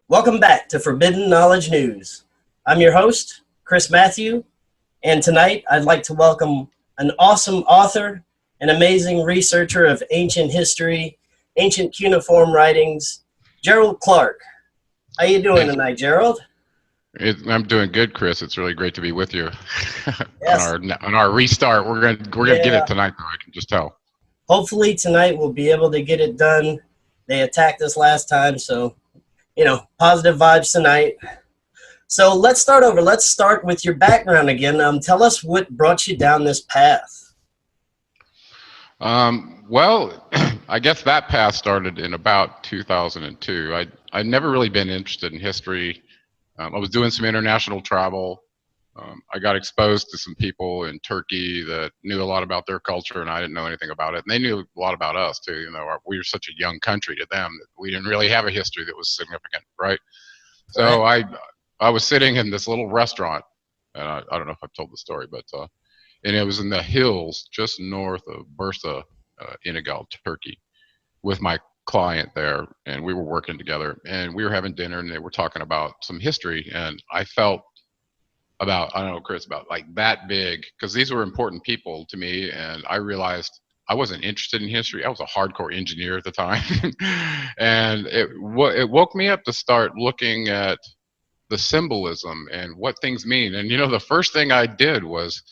Welcome back to Forbidden Knowledge News. I'm your host, Chris Matthew, and tonight I'd like to welcome an awesome author, an amazing researcher of ancient history, ancient cuneiform writings, Gerald Clark. How you doing tonight, Gerald? I'm doing good, Chris. It's really great to be with you Yes. on our restart. We're gonna get it tonight, though. I can just tell. Hopefully tonight we'll be able to get it done. They attacked us last time, so positive vibes tonight. So let's start over. Let's start with your background again. Tell us what brought you down this path. Well, I guess that path started in about 2002. I'd never really been interested in history. I was doing some international travel. I got exposed to some people in Turkey that knew a lot about their culture, and I didn't know anything about it. And they knew a lot about us too. We were such a young country to them that we didn't really have a history that was significant, right? So I was sitting in this little restaurant, and I don't know if I've told the story, but and it was in the hills just north of Bursa, Inigal, Turkey, with my client there, and we were working together, and we were having dinner, and they were talking about some history, and I felt about, I don't know, Chris, about like that big, because these were important people to me, and I realized I wasn't interested in history. I was a hardcore engineer at the time, and it woke me up to start looking at the symbolism and what things mean. And the first thing I did was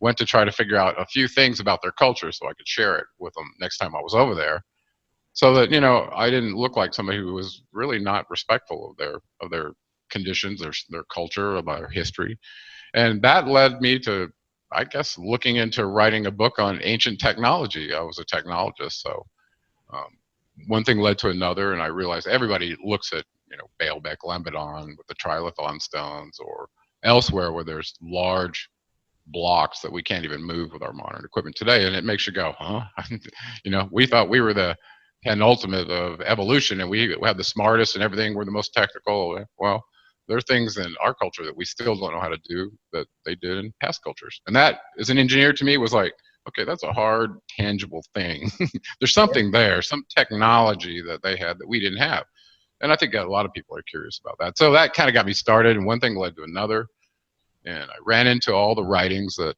went to try to figure out a few things about their culture so I could share it with them next time I was over there, so that I didn't look like somebody who was really not respectful of their conditions, their culture, about their history. And that led me to, I guess, looking into writing a book on ancient technology. I was a technologist, so one thing led to another, and I realized everybody looks at Baalbek, Lebanon with the trilithon stones, or elsewhere where there's large blocks that we can't even move with our modern equipment today, and it makes you go, huh? We thought we were the penultimate of evolution, and we had the smartest and everything. We're the most technical. Well, there are things in our culture that we still don't know how to do that they did in past cultures. And that, as an engineer, to me was like, okay, that's a hard, tangible thing. There's something there, some technology that they had that we didn't have. And I think a lot of people are curious about that. So that kind of got me started, and one thing led to another. And I ran into all the writings that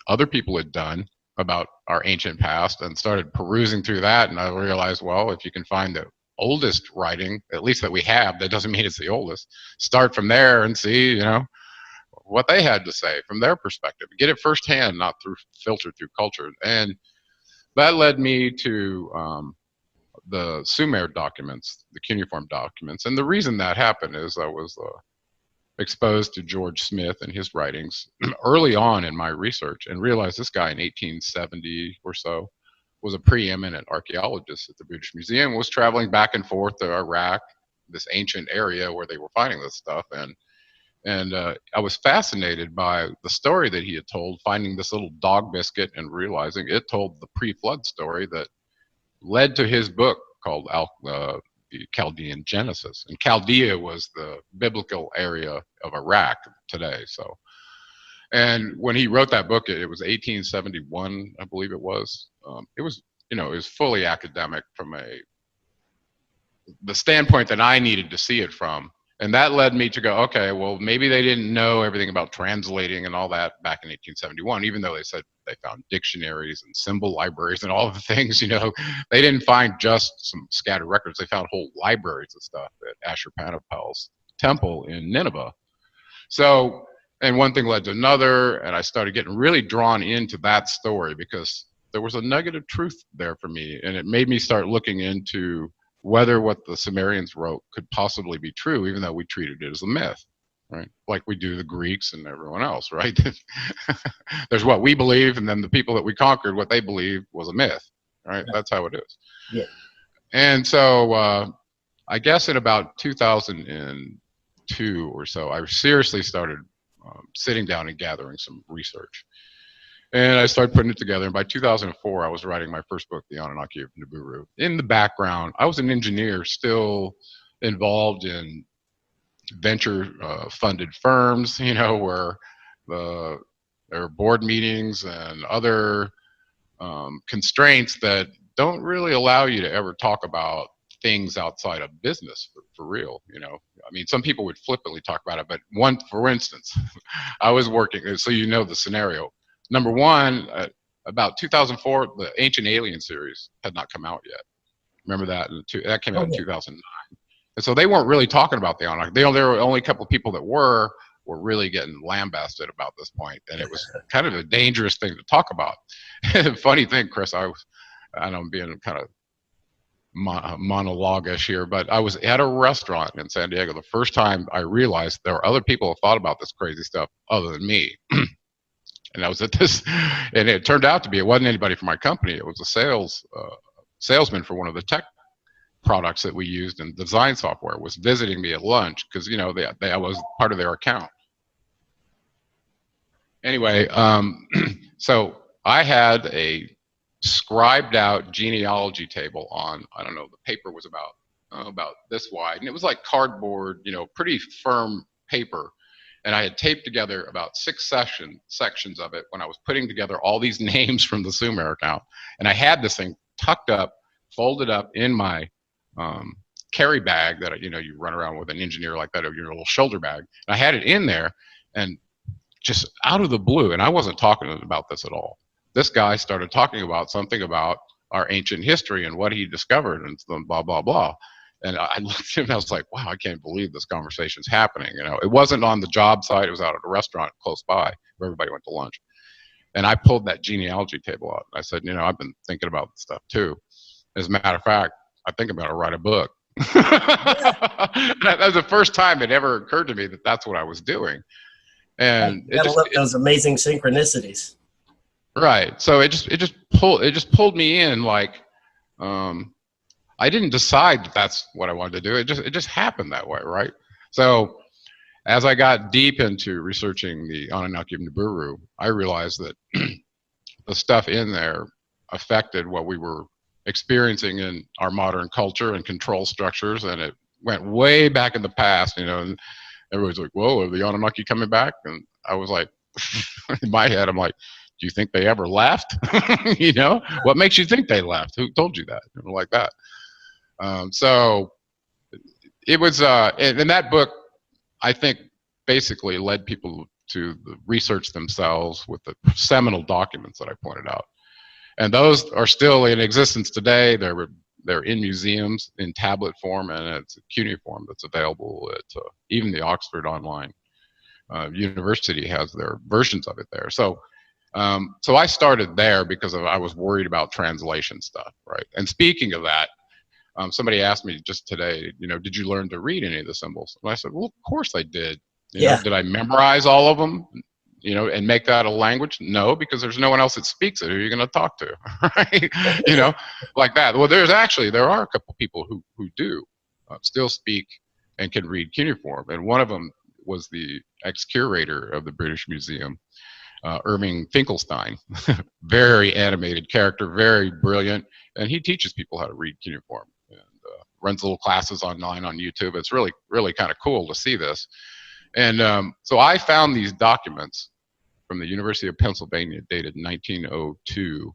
other people had done about our ancient past and started perusing through that. And I realized, well, if you can find the oldest writing, at least that we have, that doesn't mean it's the oldest. Start from there and see, what they had to say from their perspective. Get it firsthand, not filtered through culture. And that led me to the Sumer documents, the cuneiform documents. And the reason that happened is I was exposed to George Smith and his writings early on in my research, and realized this guy in 1870 or so was a preeminent archaeologist at the British Museum, was traveling back and forth to Iraq, this ancient area where they were finding this stuff. And I was fascinated by the story that he had told, finding this little dog biscuit and realizing it told the pre-flood story that led to his book called the Chaldean Genesis. And Chaldea was the biblical area of Iraq today. So, and when he wrote that book, it was 1871, I believe it was. It was, it was fully academic from the standpoint that I needed to see it from. And that led me to go, okay, well, maybe they didn't know everything about translating and all that back in 1871, even though they said they found dictionaries and symbol libraries and all of the things, they didn't find just some scattered records. They found whole libraries of stuff at Ashurbanipal's temple in Nineveh. So, and one thing led to another, and I started getting really drawn into that story because there was a nugget of truth there for me, and it made me start looking into whether what the Sumerians wrote could possibly be true, even though we treated it as a myth, right? Like we do the Greeks and everyone else, right? There's what we believe, and then the people that we conquered, what they believed was a myth, right? That's how it is. Yeah. And so I guess in about 2002 or so, I seriously started sitting down and gathering some research. And I started putting it together. And by 2004, I was writing my first book, The Anunaki Guru. In the background, I was an engineer still involved in venture-funded firms, where there are board meetings and other constraints that don't really allow you to ever talk about things outside of business for real, you know. I mean, some people would flippantly talk about it, but for instance, I was working, so you know the scenario. Number one, about 2004, the Ancient Alien series had not come out yet. Remember that? That came out in 2009. And so they weren't really talking about the Anunnaki. There were only a couple of people that were really getting lambasted about this point, and it was kind of a dangerous thing to talk about. Funny thing, Chris, I know I'm being kind of monologue-ish here, but I was at a restaurant in San Diego the first time I realized there were other people who thought about this crazy stuff other than me. And I was at this, and it turned out to be, it wasn't anybody from my company. It was a salesman for one of the tech products that we used in design software was visiting me at lunch because, you know, I was part of their account. Anyway, so I had a scribed out genealogy table on, I don't know, the paper was about this wide, and it was like cardboard, you know, pretty firm paper. And I had taped together about 6 sections of it when I was putting together all these names from the Sumer account. And I had this thing tucked up, folded up in my carry bag that, you know, you run around with an engineer like that, or your little shoulder bag. And I had it in there, and just out of the blue, and I wasn't talking about this at all, this guy started talking about something about our ancient history and what he discovered and blah, blah, blah. And I looked at him and I was like, wow, I can't believe this conversation's happening. You know, it wasn't on the job site. It was out at a restaurant close by where everybody went to lunch. And I pulled that genealogy table out. I said, you know, I've been thinking about this stuff too. As a matter of fact, I think I'm going to write a book. That was the first time it ever occurred to me that that's what I was doing. And you gotta love those amazing synchronicities. Right. So it just pulled me in, like, I didn't decide that that's what I wanted to do. It just happened that way, right? So as I got deep into researching the Anunnaki of Nibiru, I realized that the stuff in there affected what we were experiencing in our modern culture and control structures, and it went way back in the past, you know, and everybody's like, whoa, are the Anunnaki coming back? And I was like, in my head, I'm like, do you think they ever left? You know, what makes you think they left? Who told you that? Like that. So it was, and that book, I think, basically led people to research themselves with the seminal documents that I pointed out. And those are still in existence today. They're in museums in tablet form, and it's a cuneiform that's available at even the Oxford Online University has their versions of it there. So I started there because I was worried about translation stuff, right? And speaking of that, somebody asked me just today, you know, did you learn to read any of the symbols? And I said, well, of course I did. You know, did I memorize all of them, you know, and make that a language? No, because there's no one else that speaks it. Who are you going to talk to, right? You know, like that. Well, there are a couple people who do still speak and can read cuneiform. And one of them was the ex-curator of the British Museum, Irving Finkelstein. Very animated character, very brilliant. And he teaches people how to read cuneiform and runs little classes online on YouTube. It's really, really kind of cool to see this. And so I found these documents from the University of Pennsylvania dated 1902,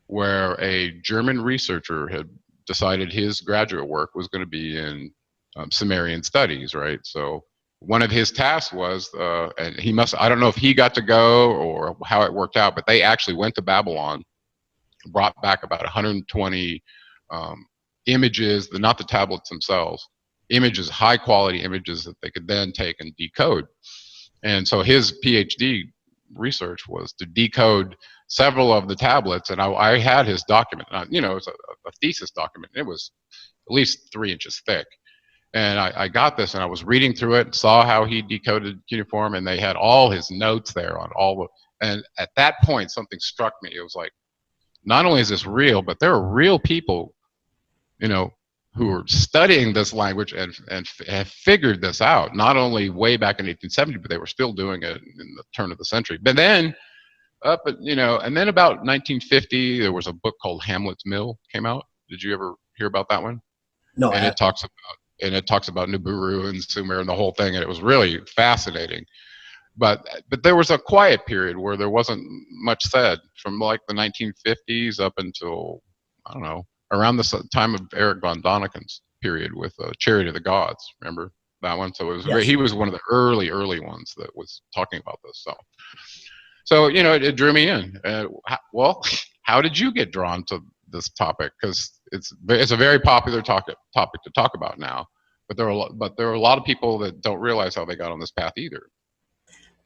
where a German researcher had decided his graduate work was going to be in Sumerian studies, right? So one of his tasks was, and he must, I don't know if he got to go or how it worked out, but they actually went to Babylon, brought back about 120 images, not the tablets themselves, images, high quality images that they could then take and decode. And so his PhD research was to decode several of the tablets, and I had his document. You know, it's a thesis document. It was at least 3 inches thick. And I got this, and I was reading through it, saw how he decoded cuneiform, and they had all his notes there on all the, and at that point, something struck me. It was like, not only is this real, but there are real people, you know, who are studying this language and have figured this out, not only way back in 1870, but they were still doing it in the turn of the century. But then, you know, and then about 1950, there was a book called Hamlet's Mill came out. Did you ever hear about that one? No. And it talks about Nibiru and Sumer and the whole thing, and it was really fascinating. But there was a quiet period where there wasn't much said from like the 1950s up until, I don't know, around the time of Eric von Daniken's period with Chariot of the Gods. Remember that one? So it was Yes. he was one of the early ones that was talking about this. So you know, it drew me in. Well, how did you get drawn to this topic? Because it's a very popular topic to talk about now. But there are a lot of people that don't realize how they got on this path either.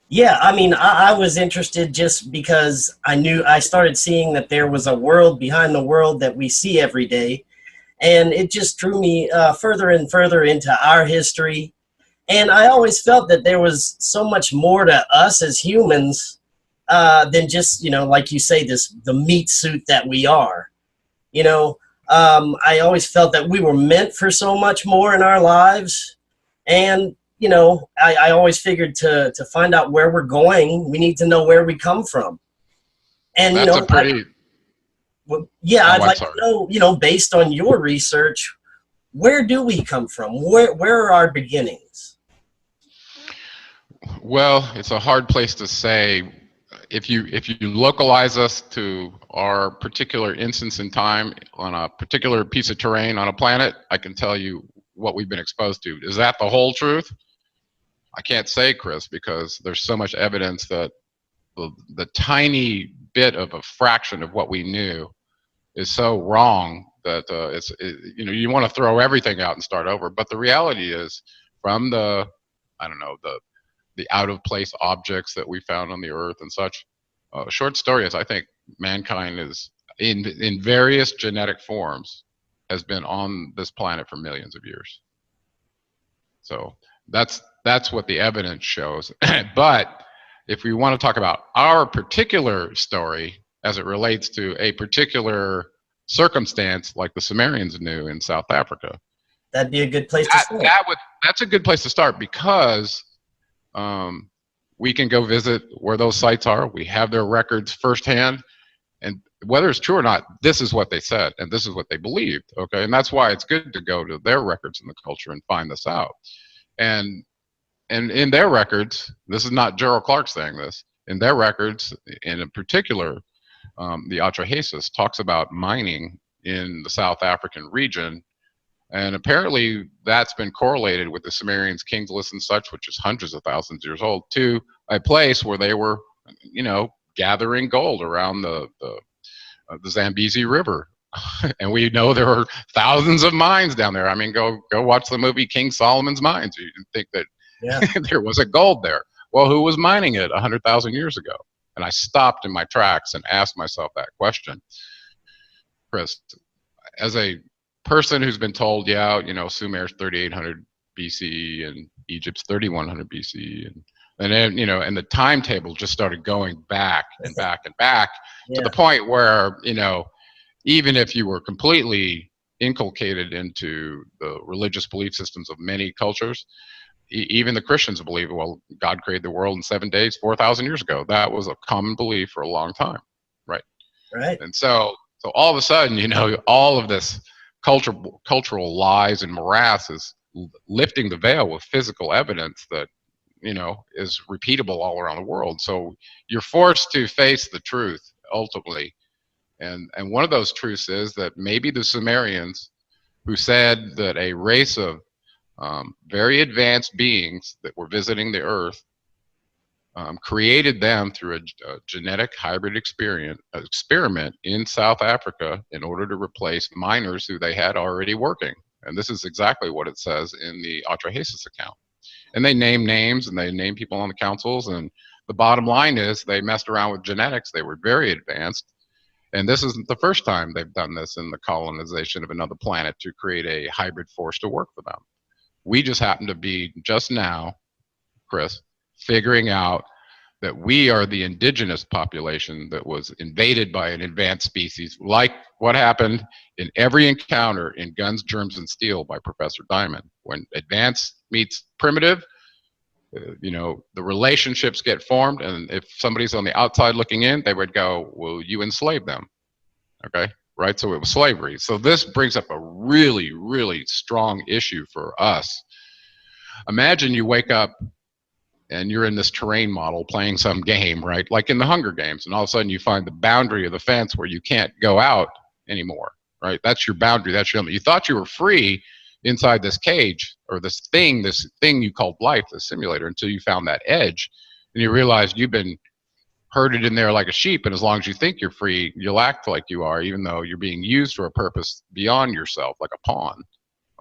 Yeah, I mean, I was interested just because I started seeing that there was a world behind the world that we see every day. And it just drew me further and further into our history. And I always felt that there was so much more to us as humans than just, you know, like you say, the meat suit that we are. You know, I always felt that we were meant for so much more in our lives. And you know, I always figured to find out where we're going, we need to know where we come from. And, that's, you know, a pretty... I'd like to know, you know, based on your research, where do we come from? Where are our beginnings? Well, it's a hard place to say. If you localize us to our particular instance in time on a particular piece of terrain on a planet, I can tell you what we've been exposed to. Is that the whole truth? I can't say, Chris, because there's so much evidence that the tiny bit of a fraction of what we knew is so wrong that you know, you want to throw everything out and start over. But the reality is, from the out of place objects that we found on the Earth and such, short story is, I think mankind is in various genetic forms has been on this planet for millions of years. So that's what the evidence shows. But if we want to talk about our particular story as it relates to a particular circumstance, like the Sumerians knew in South Africa, that'd be a good place to start. That's a good place to start, because we can go visit where those sites are. We have their records firsthand, and whether it's true or not, this is what they said and this is what they believed. Okay, and that's why it's good to go to their records in the culture and find this out. And in their records, this is not Gerald Clark saying this, in their records, in particular, the Atrahasis talks about mining in the South African region, and apparently that's been correlated with the Sumerians' King's List and such, which is hundreds of thousands of years old, to a place where they were, you know, gathering gold around the Zambezi River. And we know there are thousands of mines down there. I mean, go watch the movie King Solomon's Mines. You can think that there was a gold there. Well, who was mining it 100,000 years ago? And I stopped in my tracks and asked myself that question. Chris, as a person who's been told, yeah, you know, Sumer's 3,800 BCE and Egypt's 3,100 BCE, and then, you know, and the timetable just started going back and back and back to the point where, you know, even if you were completely inculcated into the religious belief systems of many cultures, even the Christians believe, well, God created the world in 7 days, 4,000 years ago. That was a common belief for a long time, right? Right. And so all of a sudden, you know, all of this cultural lies and morass is lifting the veil with physical evidence that, you know, is repeatable all around the world. So you're forced to face the truth ultimately. And one of those truths is that maybe the Sumerians, who said that a race of very advanced beings that were visiting the Earth created them through a genetic hybrid experiment in South Africa in order to replace miners who they had already working. And this is exactly what it says in the Atrahasis account. And they name names and they name people on the councils. And the bottom line is they messed around with genetics. They were very advanced. And this isn't the first time they've done this in the colonization of another planet to create a hybrid force to work for them. We just happen to be just now, Chris, figuring out that we are the indigenous population that was invaded by an advanced species, like what happened in every encounter in Guns, Germs, and Steel by Professor Diamond. When advanced meets primitive, you know, the relationships get formed, and if somebody's on the outside looking in, they would go, well, you enslaved them, okay? Right, so it was slavery. So this brings up a really, really strong issue for us. Imagine you wake up and you're in this terrain model playing some game, right? Like in the Hunger Games, and all of a sudden you find the boundary of the fence where you can't go out anymore, right? That's your boundary. That's your limit. You thought you were free inside this cage or this thing you called life, the simulator, until you found that edge, and you realized you've been herded in there like a sheep. And as long as you think you're free, you'll act like you are, even though you're being used for a purpose beyond yourself, like a pawn.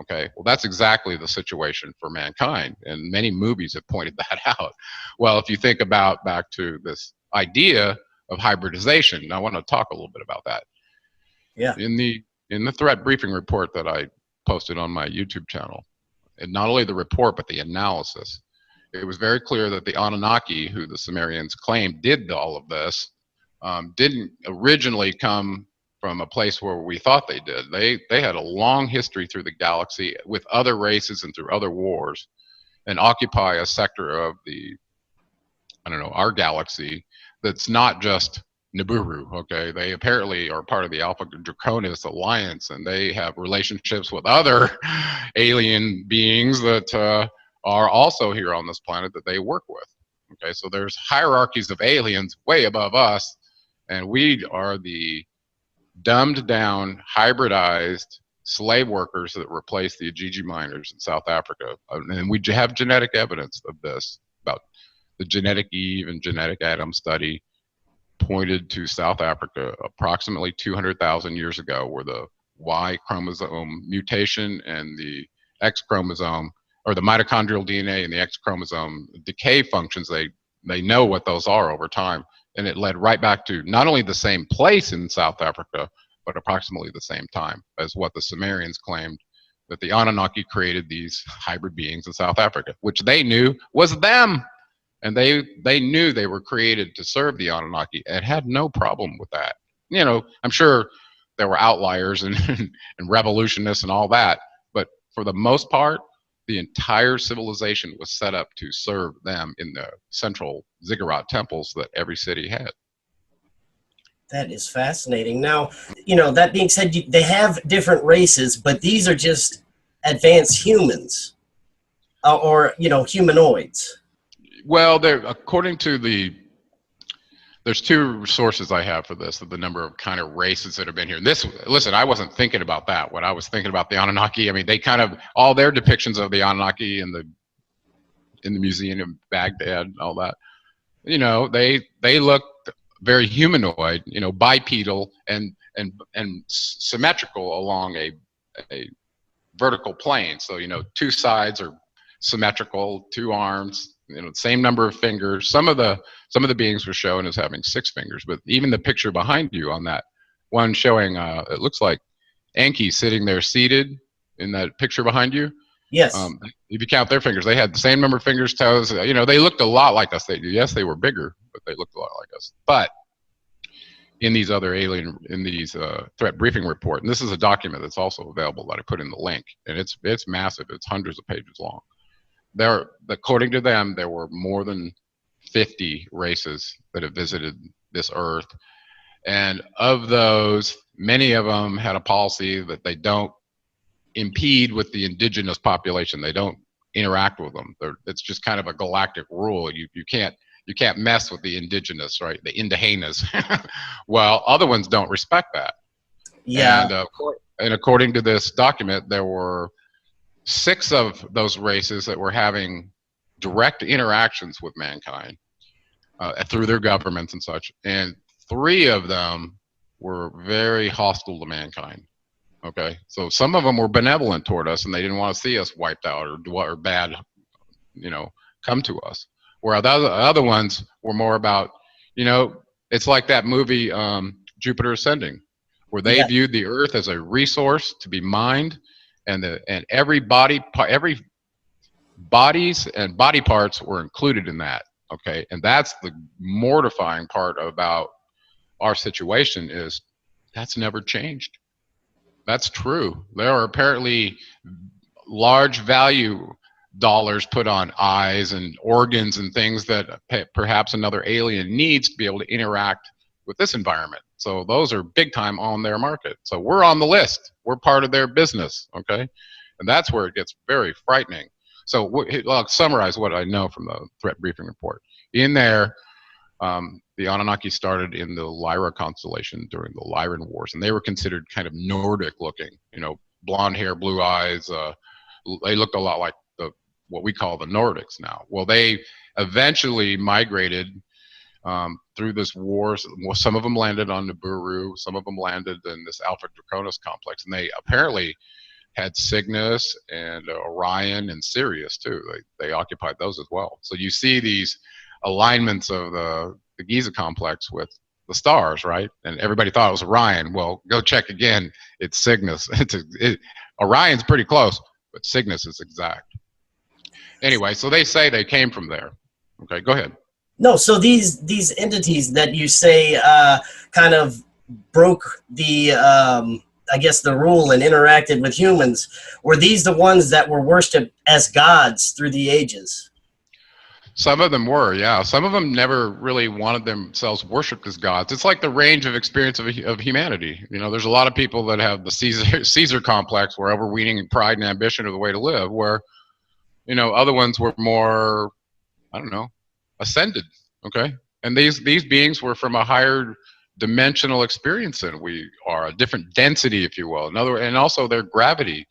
Okay, well, that's exactly the situation for mankind, and many movies have pointed that out. Well, if you think about back to this idea of hybridization, I want to talk a little bit about that. Yeah. In the threat briefing report that I posted on my YouTube channel, and not only the report but the analysis, it was very clear that the Anunnaki, who the Sumerians claimed did all of this, didn't originally come from a place where we thought they did. They had a long history through the galaxy with other races and through other wars, and occupy a sector of the, I don't know, our galaxy that's not just Nibiru. Okay, they apparently are part of the Alpha Draconis Alliance, and they have relationships with other alien beings that are also here on this planet that they work with. Okay, so there's hierarchies of aliens way above us, and we are the dumbed down, hybridized slave workers that replace the Ajiji miners in South Africa. And we have genetic evidence of this, about the genetic Eve and genetic Adam study pointed to South Africa approximately 200,000 years ago, where the Y chromosome mutation and the X chromosome, or the mitochondrial DNA and the X chromosome decay functions, they know what those are over time. And it led right back to not only the same place in South Africa, but approximately the same time as what the Sumerians claimed, that the Anunnaki created these hybrid beings in South Africa, which they knew was them. And they knew they were created to serve the Anunnaki and had no problem with that. You know, I'm sure there were outliers and, and revolutionists and all that, but for the most part, the entire civilization was set up to serve them in the central ziggurat temples that every city had. That is fascinating. Now, you know, that being said, they have different races, but these are just advanced humans, or, you know, humanoids. Well, according to there's two sources I have for this, of the number of kind of races that have been here. Listen, I wasn't thinking about that. What I was thinking about the Anunnaki, I mean, they kind of, all their depictions of the Anunnaki in the museum in Baghdad and all that, you know, they look very humanoid, you know, bipedal and symmetrical along a vertical plane. So, you know, two sides are symmetrical, two arms, you know, same number of fingers. Some of the beings were shown as having 6 fingers, but even the picture behind you on that one showing, it looks like Enki sitting there seated in that picture behind you. Yes. If you count their fingers, they had the same number of fingers, toes. You know, they looked a lot like us. Yes, they were bigger, but they looked a lot like us. But in these other threat briefing report, and this is a document that's also available that I put in the link, and it's massive. It's hundreds of pages long. According to them, there were more than 50 races that have visited this earth, and of those, many of them had a policy that they don't impede with the indigenous population. They don't interact with them. It's just kind of a galactic rule. You can't mess with the indigenous, right? The Indigenas. Well, other ones don't respect that. Yeah. And according to this document, there were 6 of those races that were having direct interactions with mankind through their governments and such, and 3 of them were very hostile to mankind. Okay, so some of them were benevolent toward us, and they didn't want to see us wiped out or bad, you know, come to us. Where the other ones were more about, you know, it's like that movie Jupiter Ascending, where they viewed the Earth as a resource to be mined, and every bodies and body parts were included in that. Okay, and that's the mortifying part about our situation, is that's never changed. That's true. There are apparently large value dollars put on eyes and organs and things that perhaps another alien needs to be able to interact with this environment. So those are big time on their market. So we're on the list. We're part of their business, okay? And that's where it gets very frightening. So I'll summarize what I know from the threat briefing report. In there, The Anunnaki started in the Lyra constellation during the Lyran Wars, and they were considered kind of Nordic looking, blonde hair, blue eyes. They looked a lot like what we call the Nordics now. Well, they eventually migrated through this war. Some of them landed on Nibiru, some of them landed in this Alpha Draconis complex, and they apparently had Cygnus and Orion and Sirius too. They occupied those as well. So you see these alignments of the Giza complex with the stars, right? And everybody thought it was Orion. Well, go check again. It's Cygnus. Orion's pretty close, but Cygnus is exact. Anyway, so they say they came from there. Okay, go ahead. No, so these entities that you say kind of broke the, I guess, the rule and interacted with humans, were these the ones that were worshipped as gods through the ages? Some of them were, yeah. Some of them never really wanted themselves worshipped as gods. It's like the range of experience of humanity. There's a lot of people that have the Caesar complex, where overweening and pride and ambition are the way to live, where, other ones were more, I don't know, ascended, okay? And these beings were from a higher dimensional experience than we are, a different density, if you will. And also their gravity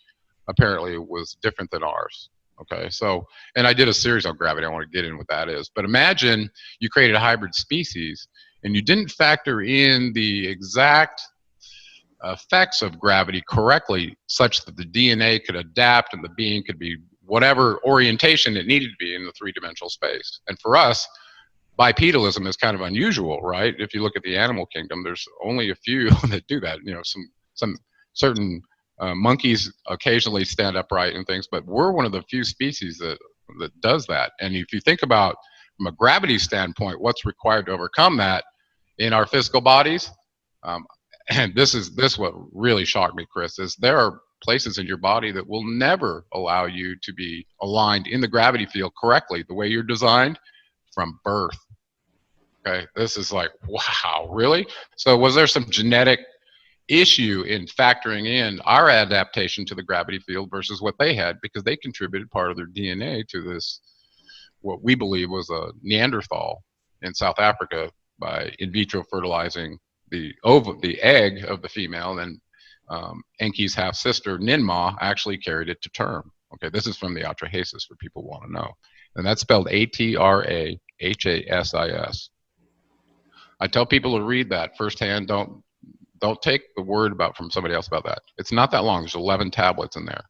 apparently was different than ours. Okay, so, and I did a series on gravity. I want to get in what that is. But imagine you created a hybrid species and you didn't factor in the exact effects of gravity correctly, such that the DNA could adapt and the being could be whatever orientation it needed to be in the three-dimensional space. And for us, bipedalism is kind of unusual, right? If you look at the animal kingdom, there's only a few that do that. Some certain monkeys occasionally stand upright and things, but we're one of the few species that does that. And if you think about from a gravity standpoint, what's required to overcome that in our physical bodies, and this what really shocked me, Chris, is there are places in your body that will never allow you to be aligned in the gravity field correctly, the way you're designed from birth. Okay, this is like, wow, really? So was there some genetic issue in factoring in our adaptation to the gravity field versus what they had, because they contributed part of their DNA to this, what we believe was a Neanderthal in South Africa, by in vitro fertilizing the egg of the female, and Enki's half sister Ninmah actually carried it to term. Okay, this is from the Atrahasis for people who want to know, and that's spelled Atrahassis. I tell people to read that firsthand. Don't take the word from somebody else about that. It's not that long. There's 11 tablets in there.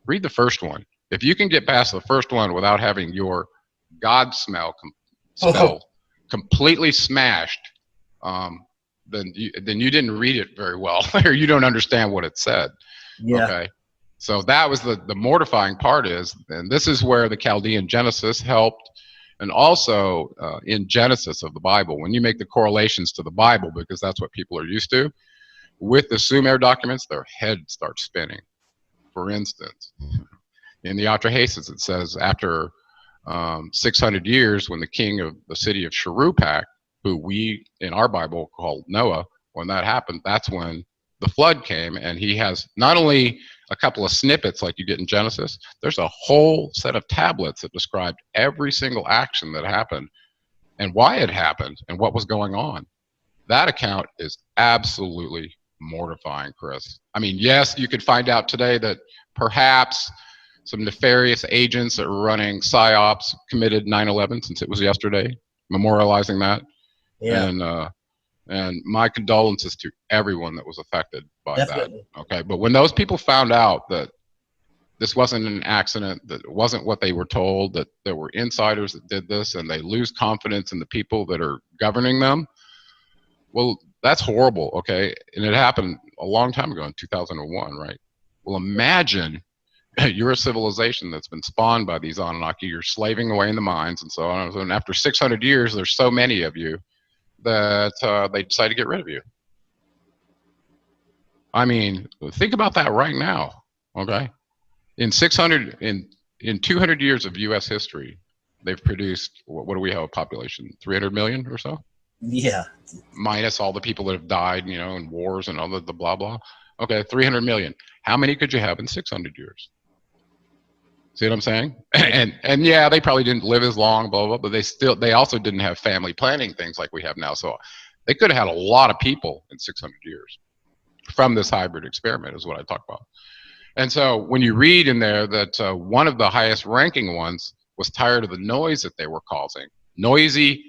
Read the first one. If you can get past the first one without having your God spell completely smashed, then you didn't read it very well, or you don't understand what it said. Yeah. Okay. So that was the mortifying part is, and this is where the Chaldean Genesis helped. And also in Genesis of the Bible, when you make the correlations to the Bible, because that's what people are used to, with the Sumer documents, their head starts spinning. For instance, in the Atrahasis, it says after 600 years, when the king of the city of Shuruppak, who we in our Bible called Noah, when that happened, that's when the flood came. And he has not only a couple of snippets like you get in Genesis, there's a whole set of tablets that described every single action that happened and why it happened and what was going on. That account is absolutely mortifying, Chris. I mean, yes, you could find out today that perhaps some nefarious agents that were running PSYOPs committed 9/11, since it was yesterday, memorializing that. Yeah. And my condolences to everyone that was affected by Definitely. That. Okay, but when those people found out that this wasn't an accident, that it wasn't what they were told, that there were insiders that did this, and they lose confidence in the people that are governing them, well, that's horrible, okay? And it happened a long time ago in 2001, right? Well, imagine you're a civilization that's been spawned by these Anunnaki, you're slaving away in the mines and so on, and after 600 years, there's so many of you that they decide to get rid of you. I mean, think about that right now, okay? In 200 years of U.S. history, they've produced, what do we have, a population, 300 million or so? Yeah. Minus all the people that have died, in wars and all the blah, blah. Okay, 300 million. How many could you have in 600 years? See what I'm saying? And yeah, they probably didn't live as long, blah, blah, but they also didn't have family planning things like we have now. So they could have had a lot of people in 600 years from this hybrid experiment is what I talk about. And so when you read in there that one of the highest ranking ones was tired of the noise that they were causing, noisy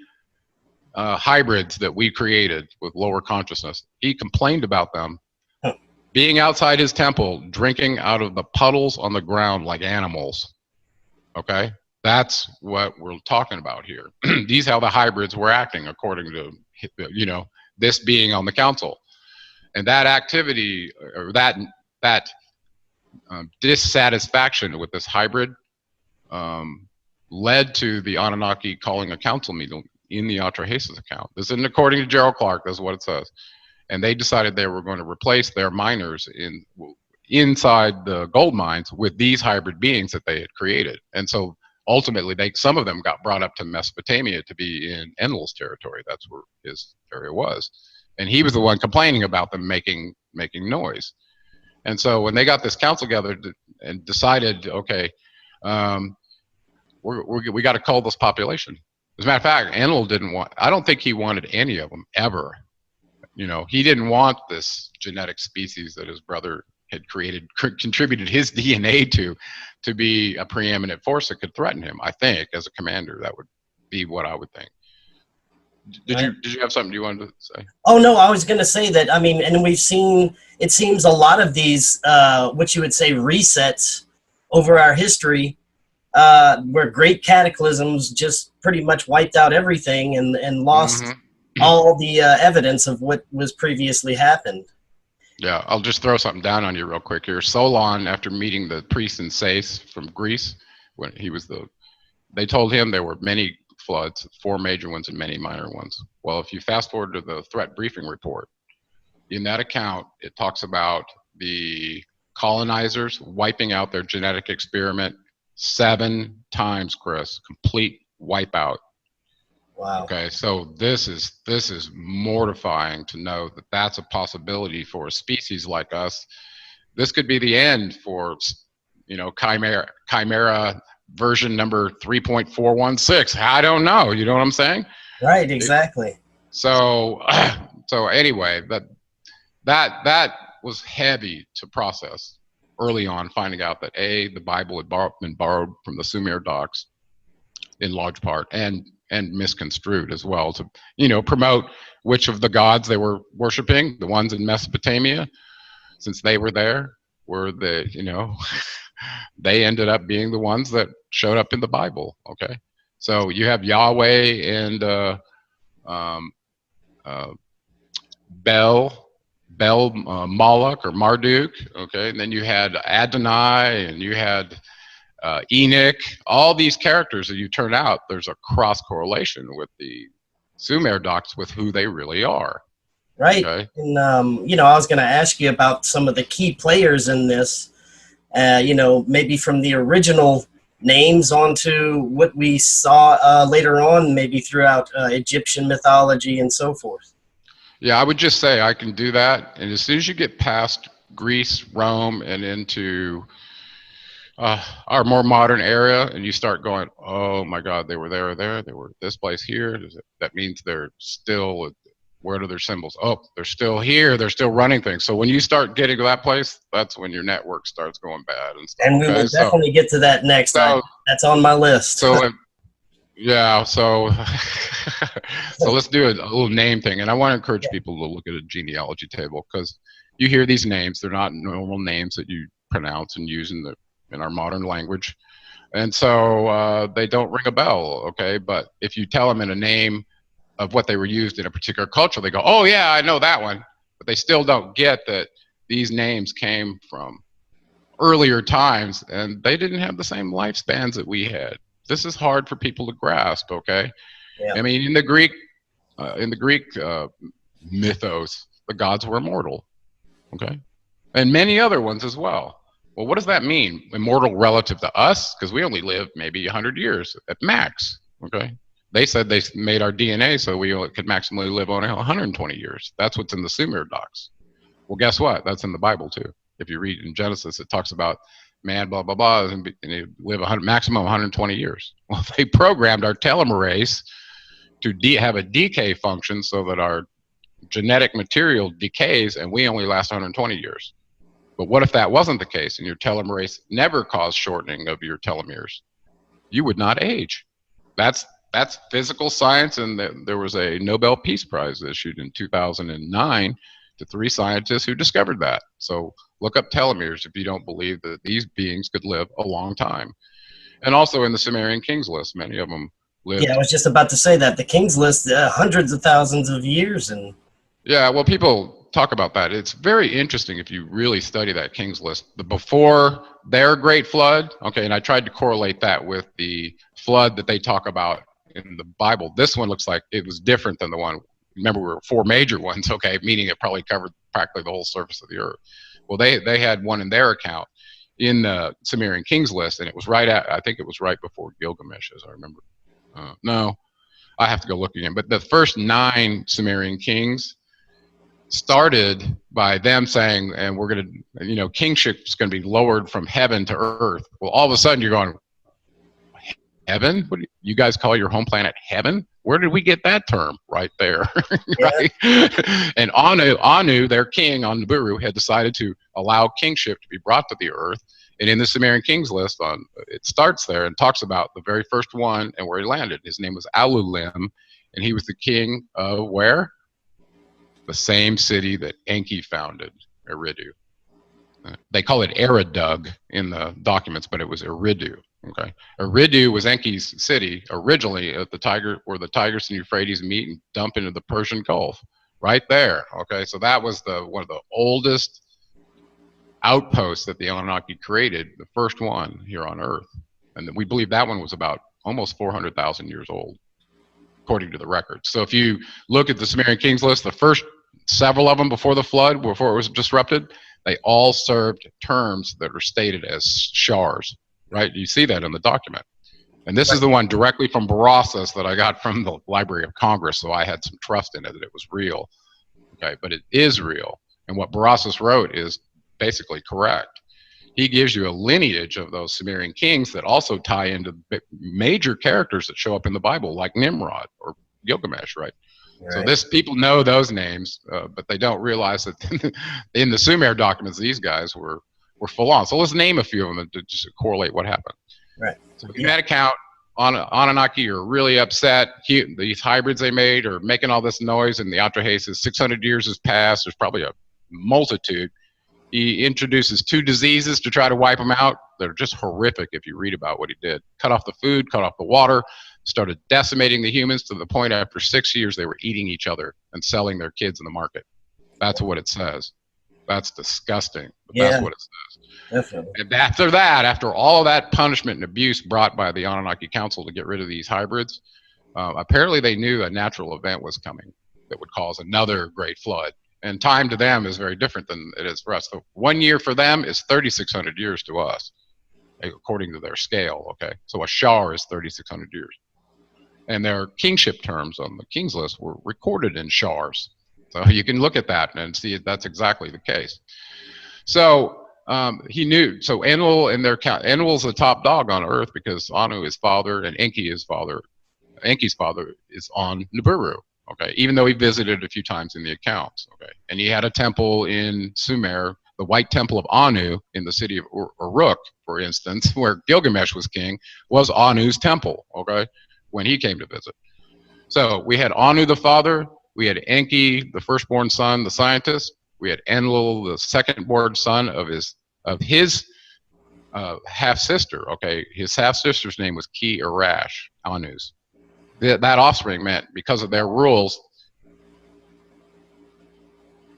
hybrids that we created with lower consciousness, he complained about them being outside his temple, drinking out of the puddles on the ground like animals. Okay? That's what we're talking about here. These how the hybrids were acting according to, this being on the council. And that activity, or that dissatisfaction with this hybrid led to the Anunnaki calling a council meeting in the Atrahasis account. This isn't according to Gerald Clark, that's what it says. And they decided they were going to replace their miners inside the gold mines with these hybrid beings that they had created. And so ultimately, some of them got brought up to Mesopotamia to be in Enlil's territory. That's where his area was. And he was the one complaining about them making noise. And so when they got this council together and decided, okay, we got to cull this population. As a matter of fact, Enlil I don't think he wanted any of them ever. He didn't want this genetic species that his brother had created, contributed his DNA to be a preeminent force that could threaten him. I think as a commander, that would be what I would think. Did you have something you wanted to say? Oh, no, I was going to say that, and we've seen, it seems a lot of these, what you would say, resets over our history, where great cataclysms just pretty much wiped out everything and lost all the evidence of what was previously happened. Yeah, I'll just throw something down on you real quick here. Solon, after meeting the priest in Sais from Greece, when he was they told him there were many floods, 4 major ones and many minor ones. Well, if you fast forward to the threat briefing report, in that account, it talks about the colonizers wiping out their genetic experiment 7 times, Chris, complete wipeout. Wow. Okay, so this is mortifying to know that that's a possibility for a species like us. This could be the end for, Chimera version number 3.416. I don't know. You know what I'm saying? Right. Exactly. So anyway, that was heavy to process early on, finding out that the Bible had been borrowed from the Sumer docs in large part, and misconstrued as well to, promote which of the gods they were worshiping. The ones in Mesopotamia, since they were there, were they ended up being the ones that showed up in the Bible. Okay, so you have Yahweh and Bel, Moloch or Marduk. Okay, and then you had Adonai, and you had Enoch. All these characters that you turn out, there's a cross correlation with the Sumer docs with who they really are. Right. Okay? And I was going to ask you about some of the key players in this. Maybe from the original names onto what we saw later on, maybe throughout Egyptian mythology and so forth. Yeah, I would just say I can do that. And as soon as you get past Greece, Rome, and into our more modern era, and you start going, oh my God, they were there, they were this place here. That means they're still, where are their symbols? Oh, they're still here. They're still running things. So when you start getting to that place, that's when your network starts going bad and stuff. And we will definitely get to that next. That's on my list. So so let's do a little name thing. And I want to encourage people to look at a genealogy table, because you hear these names. They're not normal names that you pronounce and use in our modern language. And so they don't ring a bell, okay? But if you tell them in a name of what they were used in a particular culture, they go, oh yeah, I know that one. But they still don't get that these names came from earlier times, and they didn't have the same lifespans that we had. This is hard for people to grasp, okay? Yeah. I mean, in the Greek mythos, the gods were immortal, okay? And many other ones as well. Well, what does that mean? Immortal relative to us? Because we only live maybe 100 years at max, okay? They said they made our DNA so we could maximally live on 120 years. That's what's in the Sumer docs. Well, guess what? That's in the Bible too. If you read in Genesis, it talks about man, blah, blah, blah, and they live maximum 120 years. Well, they programmed our telomerase to have a decay function so that our genetic material decays and we only last 120 years. But what if that wasn't the case and your telomerase never caused shortening of your telomeres? You would not age. That's physical science, and there was a Nobel Peace Prize issued in 2009 to 3 scientists who discovered that. So look up telomeres if you don't believe that these beings could live a long time. And also in the Sumerian Kings list, many of them lived. Yeah, I was just about to say that the Kings list, hundreds of thousands of years, and yeah, well, people talk about that. It's very interesting if you really study that Kings list. The before their great flood, okay, and I tried to correlate that with the flood that they talk about in the Bible. This one looks like it was different than the one. Remember, we were 4 major ones, okay, meaning it probably covered practically the whole surface of the earth. Well, they had one in their account in the Sumerian Kings list, and it was I think it was right before Gilgamesh, as I remember. No, I have to go look again. But the first 9 Sumerian kings started by them saying, and we're going to, kingship's going to be lowered from heaven to earth. Well, all of a sudden you're going, heaven? What do you guys call your home planet heaven? Where did we get that term? Right there, right? And Anu, their king on Nibiru, had decided to allow kingship to be brought to the earth. And in the Sumerian Kings list, it starts there and talks about the very first one and where he landed. His name was Alulim, and he was the king of where? The same city that Enki founded, Eridu. They call it Eridug in the documents, but it was Eridu. Okay, Eridu was Enki's city originally at where the Tigris and Euphrates meet and dump into the Persian Gulf, right there. Okay, so that was one of the oldest outposts that the Anunnaki created, the first one here on Earth, and we believe that one was about almost 400,000 years old, according to the records. So if you look at the Sumerian Kings list, the first several of them before the flood, before it was disrupted, they all served terms that are stated as shars, right? You see that in the document. And this is the one directly from Berossus that I got from the Library of Congress, so I had some trust in it that it was real. Okay, but it is real. And what Berossus wrote is basically correct. He gives you a lineage of those Sumerian kings that also tie into major characters that show up in the Bible, like Nimrod or Gilgamesh, right? So people know those names, but they don't realize that in the Sumer documents, these guys were full on. So let's name a few of them to just correlate what happened. Right. So in that account, Anunnaki are really upset. These hybrids they made are making all this noise, and the Atrahasis, 600 years has passed. There's probably a multitude. He introduces 2 diseases to try to wipe them out. They're just horrific if you read about what he did. Cut off the food, cut off the water, started decimating the humans to the point after 6 years they were eating each other and selling their kids in the market. That's what it says. That's disgusting. But that's what it says. Definitely. And after all of that punishment and abuse brought by the Anunnaki Council to get rid of these hybrids, apparently they knew a natural event was coming that would cause another great flood. And time to them is very different than it is for us. So 1 year for them is 3,600 years to us, according to their scale, okay? So a shar is 3,600 years. And their kingship terms on the King's list were recorded in shars. So you can look at that and see that's exactly the case. So he knew, so Enlil in their count, Enlil's the top dog on Earth because Anu is father and Enki is father. Enki's father is on Nibiru. Okay, even though he visited a few times in the accounts, okay, and he had a temple in Sumer, the White Temple of Anu in the city of Uruk, for instance, where Gilgamesh was king, was Anu's temple, okay, when he came to visit. So we had Anu the father, we had Enki, the firstborn son, the scientist, we had Enlil, the second-born son of his half-sister, okay, his half-sister's name was Ki Arash, Anu's. That offspring meant because of their rules,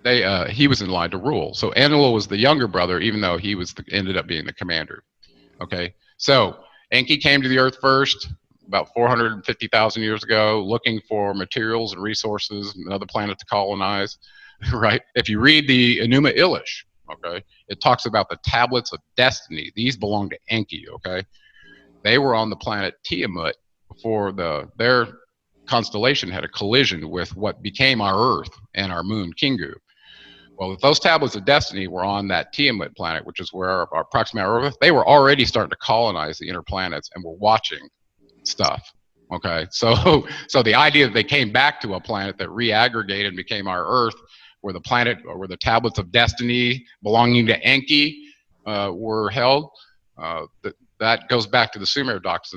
he was in line to rule. So Enlil was the younger brother, even though he ended up being the commander. Okay, so Enki came to the Earth first, about 450,000 years ago, looking for materials and resources, another planet to colonize. Right? If you read the Enuma Elish, okay, it talks about the tablets of destiny. These belong to Enki. Okay, they were on the planet Tiamat before their constellation had a collision with what became our Earth and our moon Kingu. Well, if those tablets of destiny were on that Tiamat planet, which is where our Proxima Earth, they were already starting to colonize the inner planets and were watching stuff. Okay, so the idea that they came back to a planet that reaggregated and became our Earth, where the planet or where the tablets of destiny belonging to Enki were held, that goes back to the Sumer docs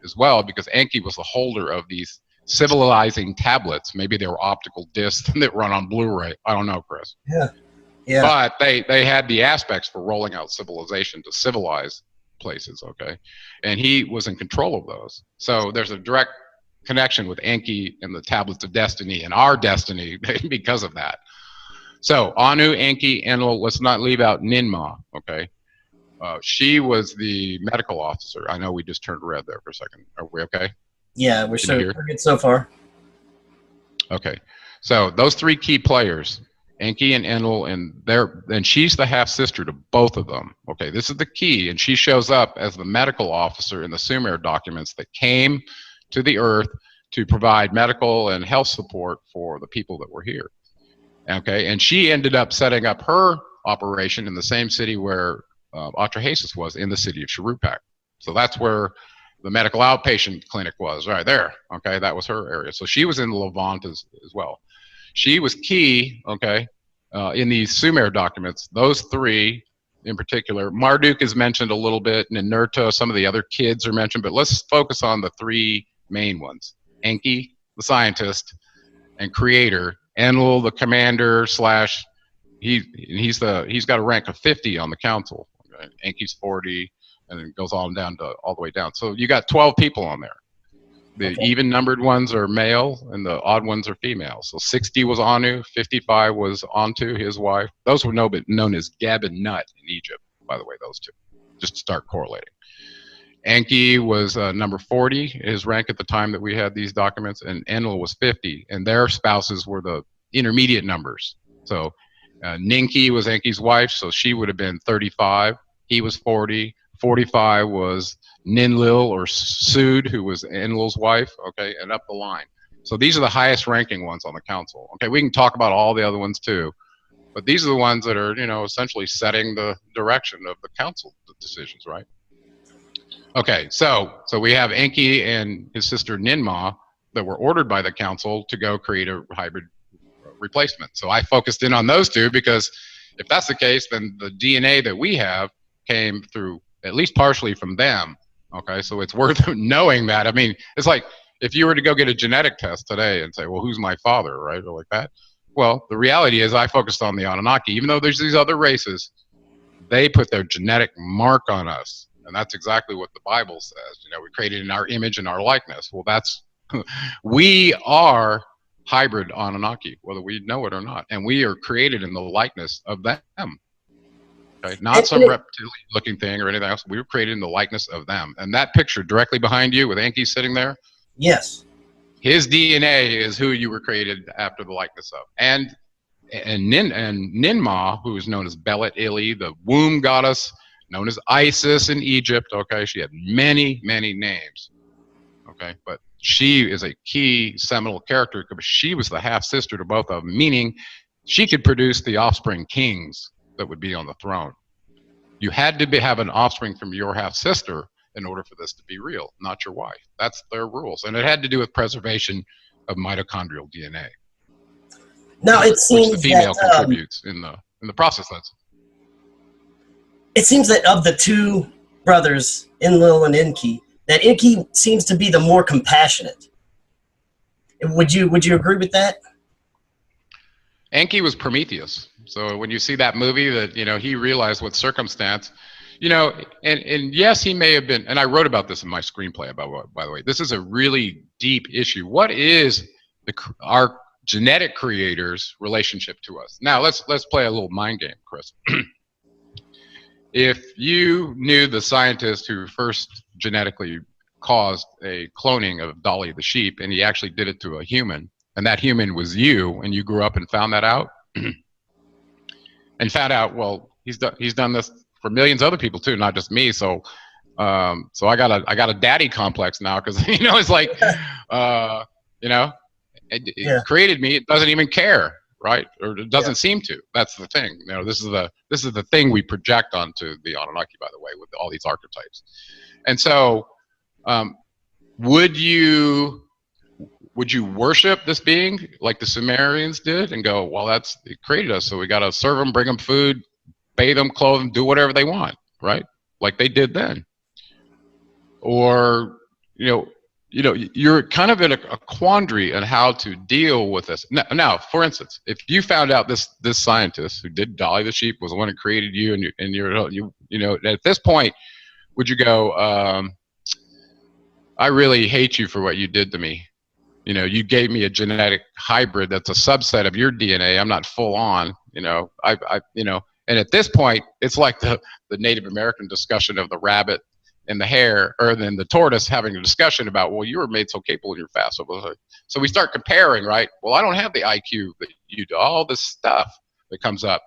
as well, because Enki was the holder of these civilizing tablets. Maybe they were optical discs that run on Blu-ray. I don't know, Chris. Yeah. Yeah. But they had the aspects for rolling out civilization to civilize places, okay? And he was in control of those. So there's a direct connection with Enki and the tablets of destiny and our destiny because of that. So Anu, Enki, Enlil, let's not leave out Ninmah, okay? She was the medical officer. I know we just turned red there for a second. Are we okay? Yeah, we're good so far. Okay, so those three key players, Enki and Enlil, and she's the half sister to both of them. Okay, this is the key, and she shows up as the medical officer in the Sumer documents that came to the Earth to provide medical and health support for the people that were here. Okay, and she ended up setting up her operation in the same city where Atrahasis was, in the city of Shuruppak. So that's where the medical outpatient clinic was, right there. Okay, that was her area. So she was in the Levant as well. She was key, okay, in these Sumer documents. Those three in particular. Marduk is mentioned a little bit, and Ninurta, some of the other kids are mentioned, but let's focus on the three main ones. Enki, the scientist and creator. Enlil, the commander slash, he's got a rank of 50 on the council. Okay? Enki's 40, and it goes on down to all the way down. So you got 12 people on there. The even numbered ones are male, and the odd ones are female. So 60 was Anu, 55 was Antu, his wife. Those were known as Geb and Nut in Egypt, by the way, those two, just to start correlating. Enki was number 40, his rank at the time that we had these documents, and Enlil was 50, and their spouses were the intermediate numbers. So Ninki was Enki's wife, so she would have been 35. He was 40. 45 was Ninlil or Sud, who was Enlil's wife, okay, and up the line. So these are the highest ranking ones on the council. Okay, we can talk about all the other ones too, but these are the ones that are, essentially setting the direction of the council decisions, right? Okay, so we have Enki and his sister Ninmah that were ordered by the council to go create a hybrid replacement. So I focused in on those two because if that's the case, then the DNA that we have came through at least partially from them. Okay, so it's worth knowing that. I mean, it's like if you were to go get a genetic test today and say, well, who's my father, right, or like that. Well, the reality is I focused on the Anunnaki. Even though there's these other races, they put their genetic mark on us. And that's exactly what the Bible says. We're created in our image and our likeness. Well, we are hybrid Anunnaki, whether we know it or not. And we are created in the likeness of them. Okay? Not some reptilian-looking thing or anything else. We were created in the likeness of them. And that picture directly behind you with Enki sitting there, yes, his DNA is who you were created after the likeness of. And Ninmah, who is known as Belet Ili, the womb goddess, known as Isis in Egypt. Okay, she had many, many names. Okay, but she is a key seminal character because she was the half-sister to both of them, meaning she could produce the offspring kings that would be on the throne. You had to have an offspring from your half-sister in order for this to be real, not your wife. That's their rules. And it had to do with preservation of mitochondrial DNA. Now it seems which the female contributes in the process. It seems that of the two brothers, Enlil and Enki, that Enki seems to be the more compassionate. Would you agree with that? Enki was Prometheus. So when you see that movie that, he realized what circumstance, and yes, he may have been, and I wrote about this in my screenplay, by the way, this is a really deep issue. What is our genetic creator's relationship to us? Now, let's play a little mind game, Chris. If you knew the scientist who first genetically caused a cloning of Dolly the sheep, and he actually did it to a human, and that human was you, and you grew up and found that out, and found out, well, he's done this for millions of other people too, not just me. So I got a daddy complex now because it's like, it created me. It doesn't even care, right? Or it doesn't seem to. That's the thing. You know, this is the thing we project onto the Anunnaki, by the way, with all these archetypes. And so, would you worship this being like the Sumerians did and go, well, it created us, so we got to serve them, bring them food, bathe them, clothe them, do whatever they want, right? Like they did then. Or, you're kind of in a quandary on how to deal with this. Now, for instance, if you found out this scientist who did Dolly the sheep was the one who created you, and you're at this point, would you go, I really hate you for what you did to me? You gave me a genetic hybrid that's a subset of your DNA. I'm not full on, and at this point, it's like the Native American discussion of the rabbit and the hare, or then the tortoise having a discussion about, well, you were made so capable in your fast. So we start comparing, right? Well, I don't have the IQ that you do, all this stuff that comes up.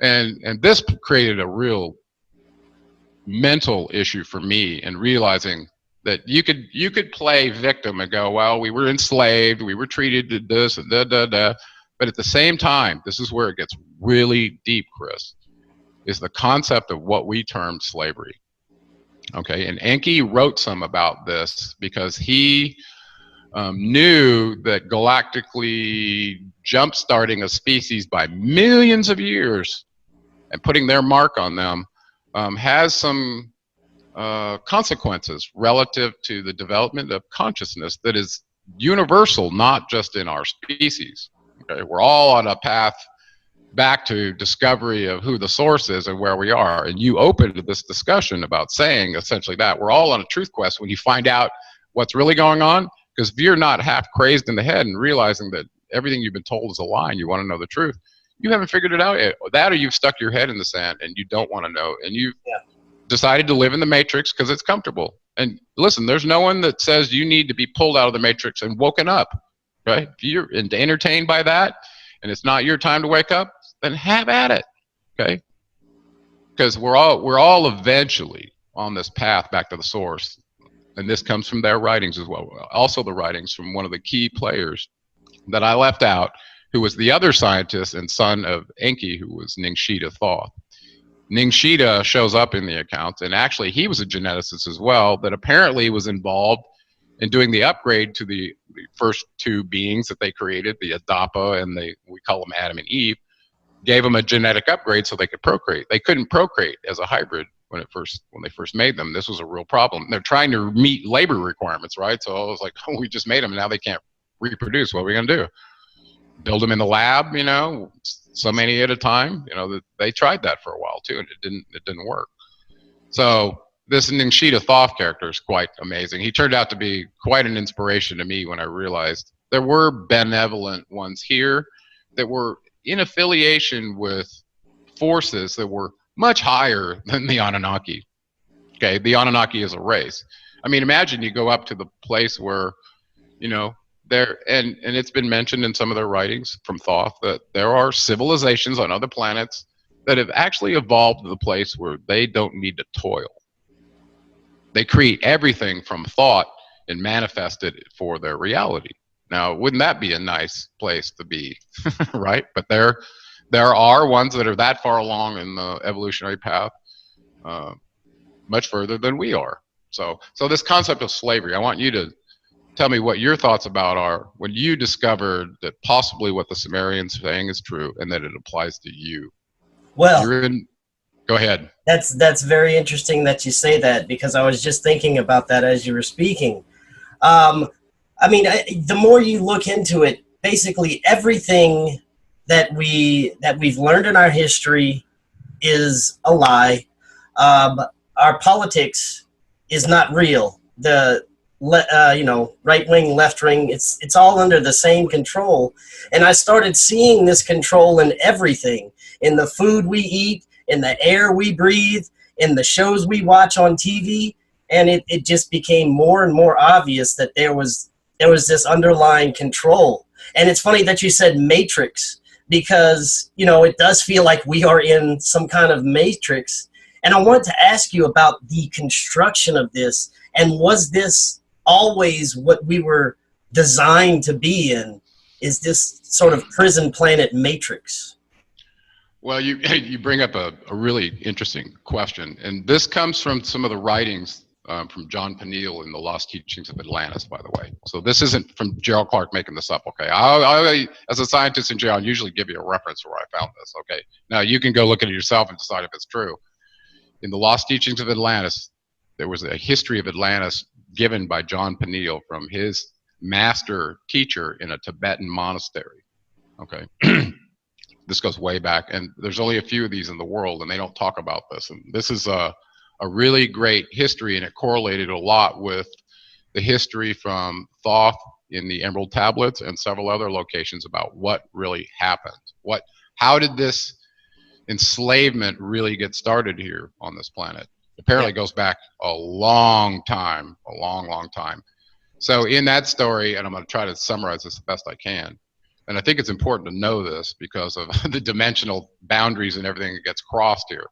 And this created a real mental issue for me in realizing that you could play victim and go, well, we were enslaved, we were treated to this and da. But at the same time, this is where it gets really deep, Chris, is the concept of what we term slavery. Okay, and Enki wrote some about this because he knew that galactically jump-starting a species by millions of years and putting their mark on them has some consequences relative to the development of consciousness that is universal, not just in our species. Okay, we're all on a path back to discovery of who the source is and where we are. And you opened this discussion about saying essentially that we're all on a truth quest when you find out what's really going on. Because if you're not half crazed in the head and realizing that everything you've been told is a lie and you want to know the truth, you haven't figured it out yet. That, or you've stuck your head in the sand and you don't want to know, and you've decided to live in the matrix because it's comfortable. And listen, there's no one that says you need to be pulled out of the matrix and woken up, right? If you're entertained by that and it's not your time to wake up, then have at it, okay? Because we're all eventually on this path back to the source, and this comes from their writings as well. Also, the writings from one of the key players that I left out, who was the other scientist and son of Enki, who was Ningshita Thoth. Ningshita shows up in the accounts, and actually he was a geneticist as well, that apparently was involved in doing the upgrade to the first two beings that they created, the Adapa and we call them Adam and Eve. Gave them a genetic upgrade so they could procreate. They couldn't procreate as a hybrid when they first made them. This was a real problem. They're trying to meet labor requirements, right? So I was like, oh, we just made them, and now they can't reproduce. What are we gonna do? Build them in the lab, so many at a time. They tried that for a while too, and it didn't work. So this Ningshita Thoth character is quite amazing. He turned out to be quite an inspiration to me when I realized there were benevolent ones here that were in affiliation with forces that were much higher than the Anunnaki. Okay, the Anunnaki is a race. I mean, imagine you go up to the place where, there, and it's been mentioned in some of their writings from Thoth that there are civilizations on other planets that have actually evolved to the place where they don't need to toil. They create everything from thought and manifest it for their reality. Now, wouldn't that be a nice place to be, right? But there are ones that are that far along in the evolutionary path, much further than we are. So this concept of slavery, I want you to tell me what your thoughts about are when you discovered that possibly what the Sumerians are saying is true and that it applies to you. Well, go ahead. That's very interesting that you say that, because I was just thinking about that as you were speaking. The more you look into it, basically everything that we've learned in our history is a lie. Our politics is not real. The right wing, left wing, it's all under the same control. And I started seeing this control in everything, in the food we eat, in the air we breathe, in the shows we watch on TV. And it just became more and more obvious that there was this underlying control. And it's funny that you said matrix, because, it does feel like we are in some kind of matrix. And I want to ask you about the construction of this. And was this always what we were designed to be in? is this sort of prison planet matrix? Well, you bring up a really interesting question, and this comes from some of the writings from John Peniel in the Lost Teachings of Atlantis, by the way. So this isn't from Gerald Clark making this up, okay? I as a scientist in jail, I'll usually give you a reference where I found this, okay? Now, you can go look at it yourself and decide if it's true. In the Lost Teachings of Atlantis, there was a history of Atlantis given by John Peniel from his master teacher in a Tibetan monastery, okay? This goes way back, and there's only a few of these in the world, and they don't talk about this. And this is a really great history, and it correlated a lot with the history from Thoth in the Emerald Tablets and several other locations about what really happened. How did this enslavement really get started here on this planet? Apparently it goes back a long time, a long, long time. So in that story, and I'm going to try to summarize this the best I can, and I think it's important to know this because of the dimensional boundaries and everything that gets crossed here.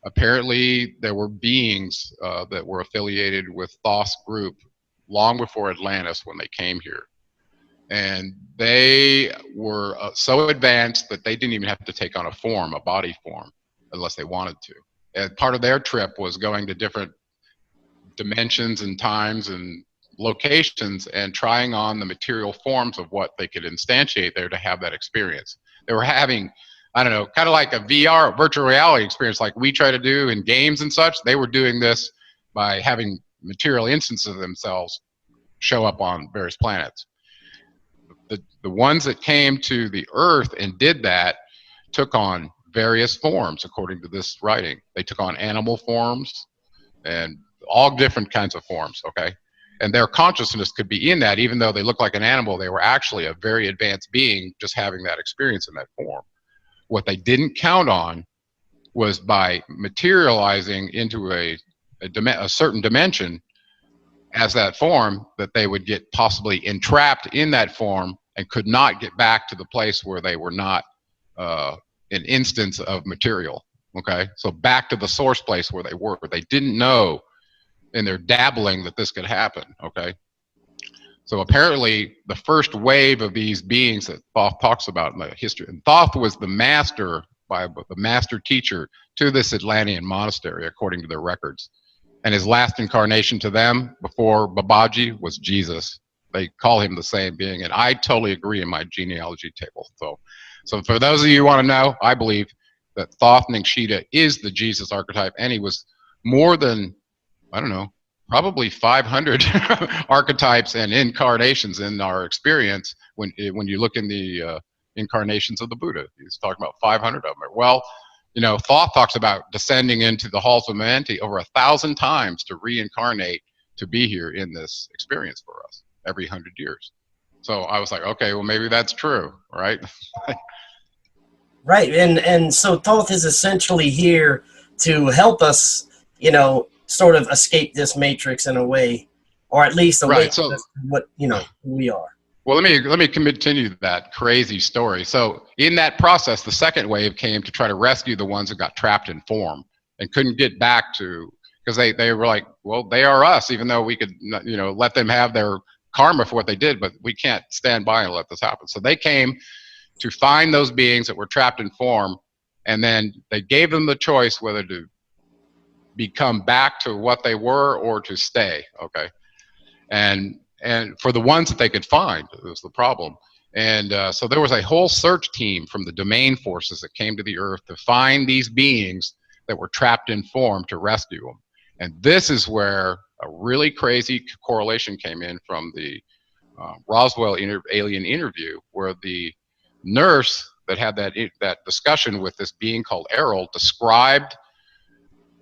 Apparently, there were beings that were affiliated with Thoth's group long before Atlantis when they came here. And they were so advanced that they didn't even have to take on a body form, unless they wanted to. And part of their trip was going to different dimensions and times and locations and trying on the material forms of what they could instantiate there to have that experience. They were having, I don't know, kind of like a VR, virtual reality experience like we try to do in games and such. They were doing this by having material instances of themselves show up on various planets. The ones that came to the Earth and did that took on various forms, according to this writing. They took on animal forms and all different kinds of forms, okay? And their consciousness could be in that, even though they look like an animal, they were actually a very advanced being just having that experience in that form. What they didn't count on was by materializing into a certain dimension as that form, that they would get possibly entrapped in that form and could not get back to the place where they were not an instance of material, okay? So back to the source place where they were. They didn't know in their dabbling that this could happen, okay? So apparently the first wave of these beings that Thoth talks about in the history, and Thoth was the master, the master teacher to this Atlantean monastery, according to their records. And his last incarnation to them before Babaji was Jesus. They call him the same being, and I totally agree in my genealogy table. So for those of you who want to know, I believe that Thoth Ningshita is the Jesus archetype, and he was more than, I don't know, probably 500 archetypes and incarnations in our experience when you look in the incarnations of the Buddha. He's talking about 500 of them. Well, you know, Thoth talks about descending into the halls of Manti over 1,000 times to reincarnate to be here in this experience for us every 100 years. So I was like, okay, well, maybe that's true, right? Right, and so Thoth is essentially here to help us, you know, sort of escape this matrix in a way, or at least away from what, you know, who we are. Well, let me continue that crazy story. So in that process, the second wave came to try to rescue the ones that got trapped in form and couldn't get back to, because they were like, well, they are us, even though we could, you know, let them have their karma for what they did, but we can't stand by and let this happen. So they came to find those beings that were trapped in form, and then they gave them the choice whether to become back to what they were or to stay, okay? And for the ones that they could find, was the problem. And so there was a whole search team from the domain forces that came to the Earth to find these beings that were trapped in form to rescue them. And this is where a really crazy correlation came in from the Roswell alien interview, where the nurse that had that discussion with this being called Errol described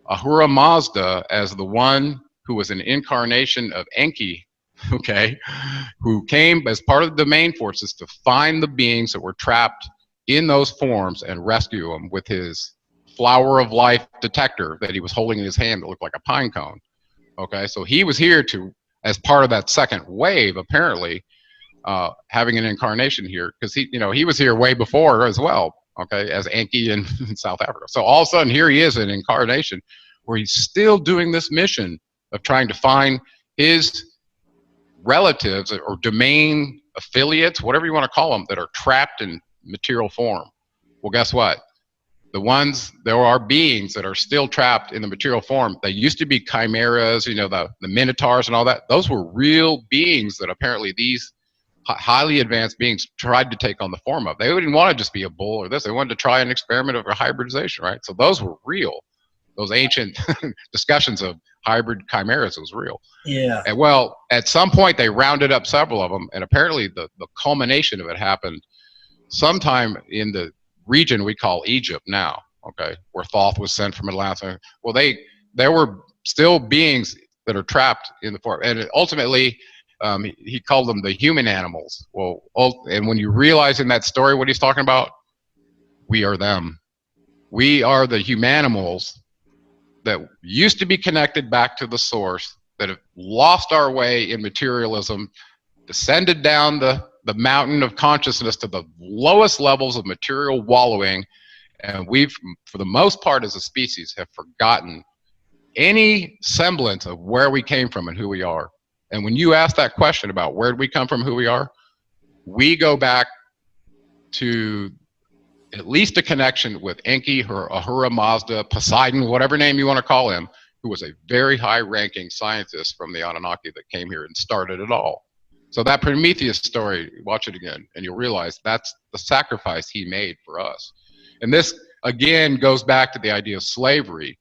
Ahura Mazda as the one who was an incarnation of Enki, okay, who came as part of the domain forces to find the beings that were trapped in those forms and rescue them with his flower of life detector that he was holding in his hand that looked like a pine cone. Okay, so he was here to, as part of that second wave, apparently, having an incarnation here, because he was here way before as well, okay, as Enki in South Africa. So all of a sudden, here he is in incarnation, where he's still doing this mission of trying to find his relatives or domain affiliates, whatever you want to call them, that are trapped in material form. Well, guess what? There are beings that are still trapped in the material form. They used to be chimeras, you know, the minotaurs and all that. Those were real beings that apparently these highly advanced beings tried to take on the form of. They didn't want to just be a bull or this. They wanted to try an experiment of a hybridization, right? So those were real. Those ancient discussions of hybrid chimeras was real. Yeah. And well, at some point they rounded up several of them, and apparently the culmination of it happened sometime in the region we call Egypt now, okay, where Thoth was sent from Atlanta. Well, there were still beings that are trapped in the form, and ultimately he called them the human animals. Well, and when you realize in that story what he's talking about, we are them. We are the humanimals that used to be connected back to the source, that have lost our way in materialism, descended down the mountain of consciousness to the lowest levels of material wallowing, and we've, for the most part as a species, have forgotten any semblance of where we came from and who we are. And when you ask that question about where did we come from, who we are, we go back to at least a connection with Enki, Ahura Mazda, Poseidon, whatever name you want to call him, who was a very high-ranking scientist from the Anunnaki that came here and started it all. So that Prometheus story, watch it again, and you'll realize that's the sacrifice he made for us. And this, again, goes back to the idea of slavery.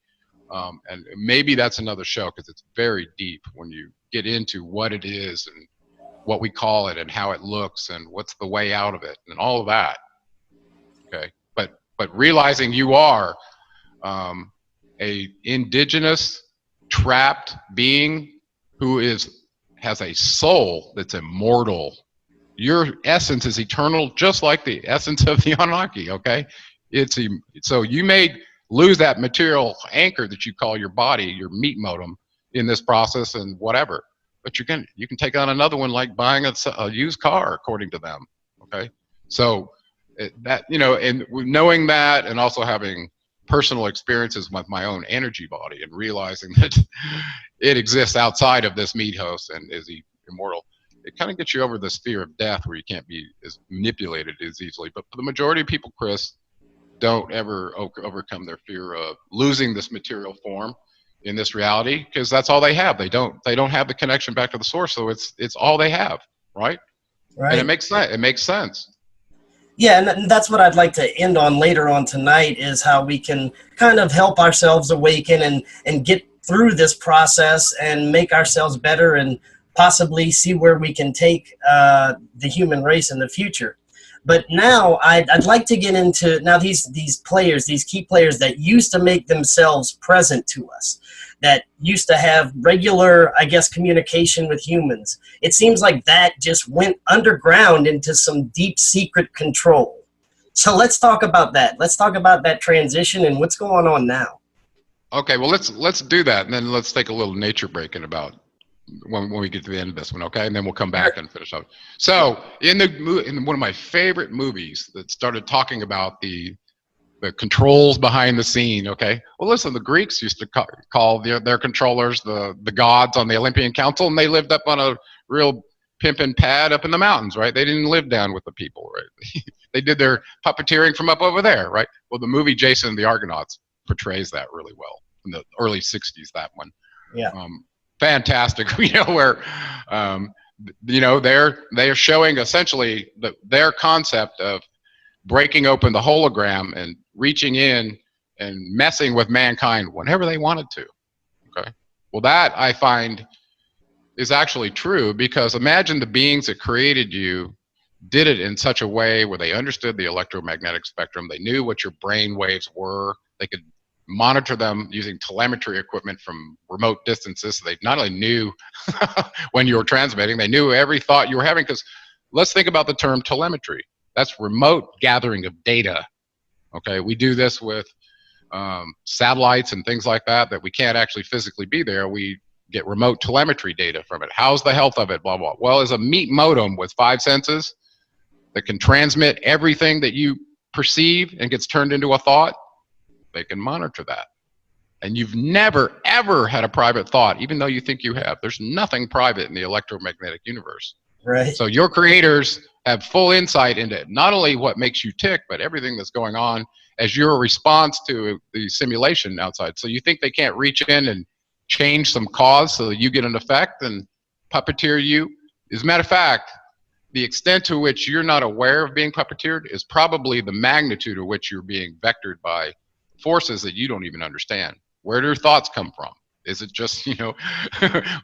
And maybe that's another show, because it's very deep when you get into what it is and what we call it and how it looks and what's the way out of it and all of that. Okay, but realizing you are a indigenous trapped being who has a soul that's immortal. Your essence is eternal, just like the essence of the Anunnaki. Okay, so you may lose that material anchor that you call your body, your meat modem, in this process and whatever. But you can take on another one, like buying a used car, according to them. Okay, so that, you know, and knowing that, and also having personal experiences with my own energy body and realizing that it exists outside of this meat host and is immortal, it kind of gets you over this fear of death, where you can't be as manipulated as easily. But for the majority of people, Chris, don't ever overcome their fear of losing this material form in this reality, because that's all they have. They don't have the connection back to the source, so it's all they have, right? And it makes sense. It makes sense. Yeah, and that's what I'd like to end on later on tonight, is how we can kind of help ourselves awaken and get through this process and make ourselves better, and possibly see where we can take the human race in the future. But now I'd like to get into now these players, these key players that used to make themselves present to us, that used to have regular, I guess, communication with humans. It seems like that just went underground into some deep secret control. So let's talk about that. Let's talk about that transition and what's going on now. Okay, well, let's do that, and then let's take a little nature break in about when we get to the end of this one, okay? And then we'll come back and finish up. So in one of my favorite movies that started talking about the controls behind the scene, okay? Well, listen, the Greeks used to call their controllers the gods on the Olympian Council, and they lived up on a real pimpin' pad up in the mountains, right? They didn't live down with the people, right? They did their puppeteering from up over there, right? Well, the movie Jason and the Argonauts portrays that really well in the early 60s, that one. Yeah. Fantastic, you know, where, you know, they're showing essentially their concept of breaking open the hologram and reaching in and messing with mankind whenever they wanted to. Okay, well, that I find is actually true, because imagine the beings that created you did it in such a way where they understood the electromagnetic spectrum. They knew what your brain waves were. They could monitor them using telemetry equipment from remote distances. So they not only knew when you were transmitting, they knew every thought you were having. Because let's think about the term telemetry. That's remote gathering of data. Okay, we do this with satellites and things like that we can't actually physically be there. We get remote telemetry data from it. How's the health of it? Blah, blah. Well, as a meat modem with 5 senses that can transmit everything that you perceive and gets turned into a thought, they can monitor that. And you've never, ever had a private thought, even though you think you have. There's nothing private in the electromagnetic universe. Right. So your creators have full insight into not only what makes you tick, but everything that's going on as your response to the simulation outside. So you think they can't reach in and change some cause so that you get an effect and puppeteer you? As a matter of fact, the extent to which you're not aware of being puppeteered is probably the magnitude of which you're being vectored by forces that you don't even understand. Where do your thoughts come from? Is it just,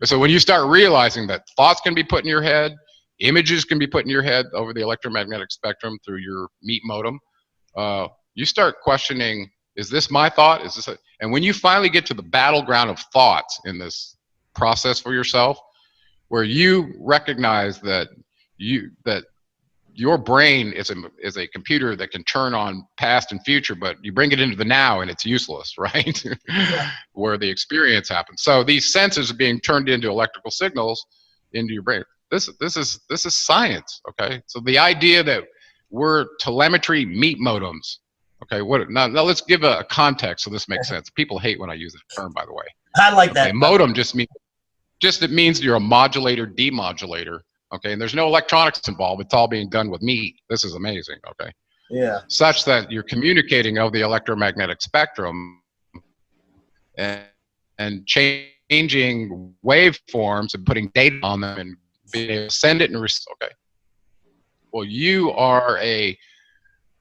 so when you start realizing that thoughts can be put in your head, images can be put in your head over the electromagnetic spectrum through your meat modem, you start questioning, is this my thought? Is this and when you finally get to the battleground of thoughts in this process for yourself, where you recognize that your brain is a computer that can turn on past and future, but you bring it into the now and it's useless, right? Yeah. Where the experience happens. So these senses are being turned into electrical signals into your brain. This is science, okay? So the idea that we're telemetry meat modems, okay? Now let's give a context so this makes sense. People hate when I use that term, by the way. I like that. Modem it means you're a modulator, demodulator, okay? And there's no electronics involved. It's all being done with meat. This is amazing, okay? Yeah. Such that you're communicating over the electromagnetic spectrum and changing waveforms and putting data on them and being able to send it and okay. Well, you are a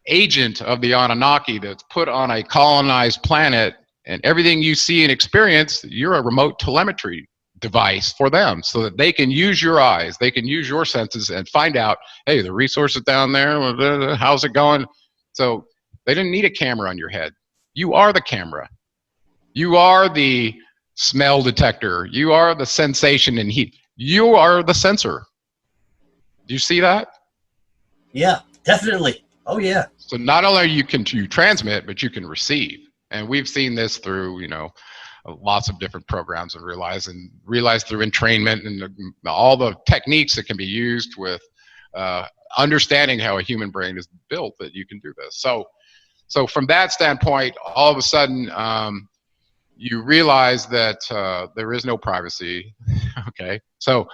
agent of the Anunnaki that's put on a colonized planet, and everything you see and experience, you're a remote telemetry device for them so that they can use your eyes, they can use your senses and find out, hey, the resources down there, how's it going? So they didn't need a camera on your head. You are the camera. You are the smell detector. You are the sensation and heat. You are the sensor. Do you see that? Yeah, definitely. Oh yeah. So not only you transmit, but you can receive. And we've seen this through, lots of different programs and realize through entrainment and all the techniques that can be used with understanding how a human brain is built, that you can do this. So from that standpoint, all of a sudden, you realize that there is no privacy, okay? So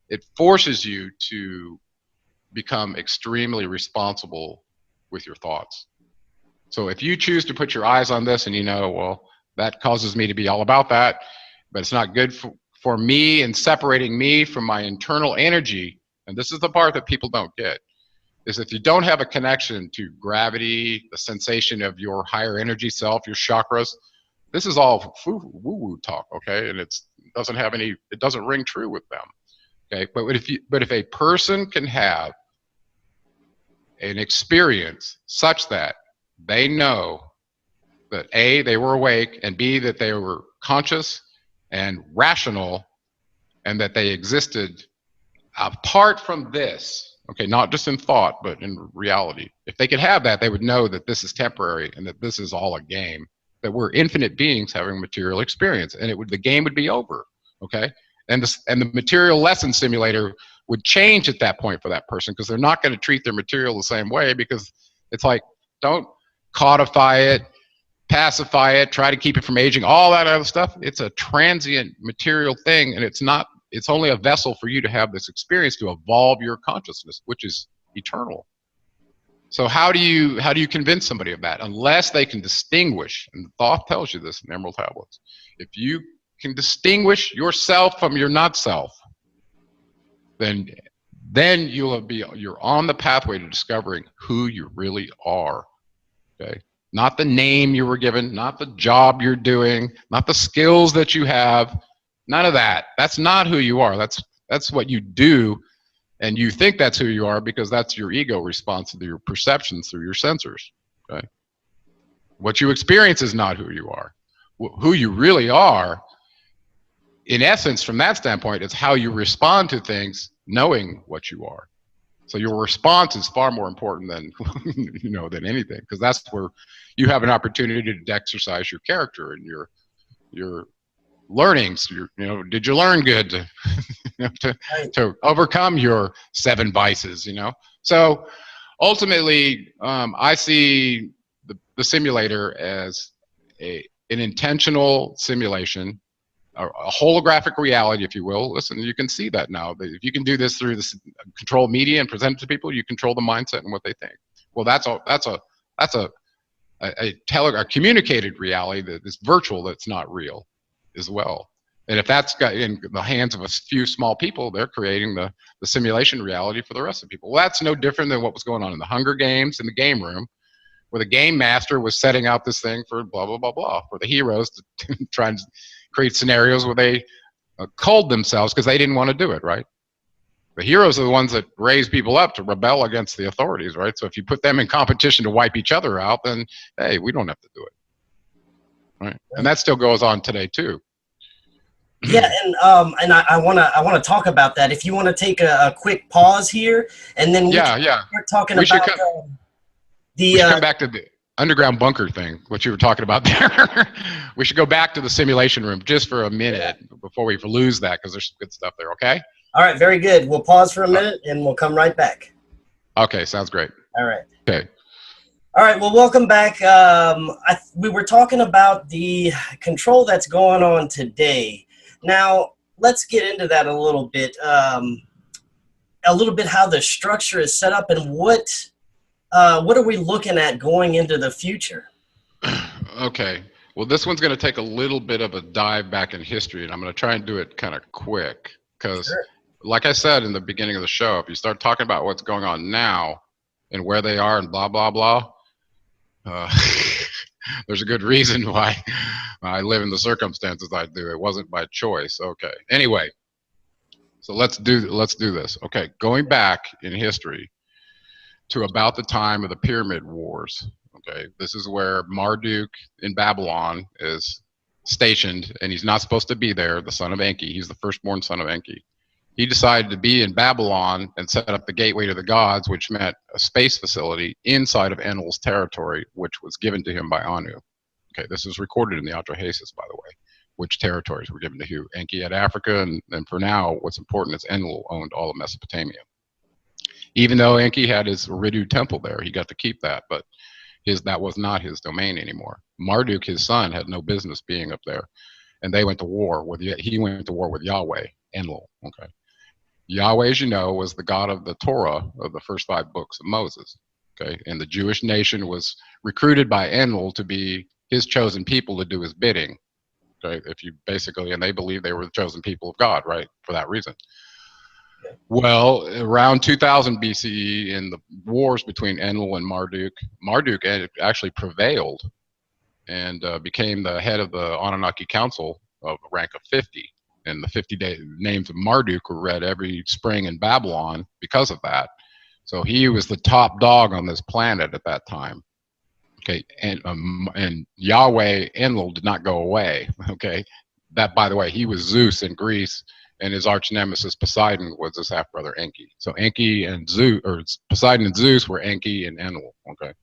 it forces you to become extremely responsible with your thoughts. So if you choose to put your eyes on this and well, that causes me to be all about that, but it's not good for me and separating me from my internal energy, and this is the part that people don't get, is if you don't have a connection to gravity, the sensation of your higher energy self, your chakras, this is all woo-woo talk, okay? And it doesn't ring true with them, okay? But if a person can have an experience such that they know that A, they were awake, and B, that they were conscious and rational, and that they existed apart from this, okay, not just in thought, but in reality. If they could have that, they would know that this is temporary and that this is all a game, that we're infinite beings having material experience, and the game would be over, okay? And the material lesson simulator would change at that point for that person, because they're not going to treat their material the same way, because it's like, don't codify it, pacify it, try to keep it from aging, all that other stuff. It's a transient material thing, and it's only a vessel for you to have this experience to evolve your consciousness, which is eternal. So how do you convince somebody of that? Unless they can distinguish, and the Thoth tells you this in Emerald Tablets, if you can distinguish yourself from your not self, then you're on the pathway to discovering who you really are. Okay? Not the name you were given, not the job you're doing, not the skills that you have, none of that. That's not who you are. That's what you do, and you think that's who you are because that's your ego response to your perceptions through your sensors. Okay? What you experience is not who you are. Who you really are, in essence, from that standpoint, is how you respond to things knowing what you are. So your response is far more important than than anything, because that's where you have an opportunity to exercise your character and your learnings. Did you learn good to overcome your 7 vices? So ultimately, I see the simulator as an intentional simulation a holographic reality, if you will. Listen, you can see that now. If you can do this through this control media and present it to people, you control the mindset and what they think. Well, that's a communicated reality that is virtual, that's not real as well. And if that's got in the hands of a few small people, they're creating the simulation reality for the rest of people. Well, that's no different than what was going on in the Hunger Games in the game room, where the game master was setting out this thing for blah, blah, blah, blah, for the heroes to try and create scenarios where they culled themselves because they didn't want to do it, right? The heroes are the ones that raise people up to rebel against the authorities, right? So if you put them in competition to wipe each other out, then, hey, we don't have to do it, right? And that still goes on today, too. Yeah, and I wanna talk about that. If you want to take a quick pause here, and then we start talking about we should come back to the underground bunker thing, what you were talking about there. We should go back to the simulation room just for a minute before we lose that, because there's some good stuff there. Okay. All right, very good. We'll pause for a minute, and we'll come right back. Okay, sounds great. All right. Okay. All right, well, welcome back. We were talking about the control that's going on today. Now, let's get into that a little bit how the structure is set up, and what are we looking at going into the future? Okay. Well, this one's going to take a little bit of a dive back in history, and I'm going to try and do it kind of quick because, like I said in the beginning of the show, if you start talking about what's going on now and where they are and blah, blah, blah, there's a good reason why I live in the circumstances I do. It wasn't by choice. Okay. Anyway, so let's do this. Okay. Going back in history to about the time of the Pyramid Wars. Okay. This is where Marduk in Babylon is stationed, and he's not supposed to be there. The son of Enki. He's the firstborn son of Enki. He decided to be in Babylon and set up the gateway to the gods, which meant a space facility inside of Enlil's territory, which was given to him by Anu. Okay, this is recorded in the Atrahasis, by the way, which territories were given to who. Enki had Africa, and for now, what's important is Enlil owned all of Mesopotamia. Even though Enki had his Eridu temple there, he got to keep that, but that was not his domain anymore. Marduk, his son, had no business being up there, and he went to war with Yahweh, Enlil. Okay. Yahweh, as you know, was the God of the Torah, of the first 5 books of Moses. Okay, and the Jewish nation was recruited by Enlil to be his chosen people to do his bidding. Okay, and they believed they were the chosen people of God, right? For that reason. Okay. Well, around 2000 BCE, in the wars between Enlil and Marduk actually prevailed and became the head of the Anunaki Council of rank of 50. And the 50 names of Marduk were read every spring in Babylon because of that. So he was the top dog on this planet at that time. Okay, and Yahweh Enlil did not go away. Okay, that, by the way, he was Zeus in Greece, and his arch nemesis Poseidon was his half brother Enki. So Enki and Zeus, or Poseidon and Zeus, were Enki and Enlil. Okay,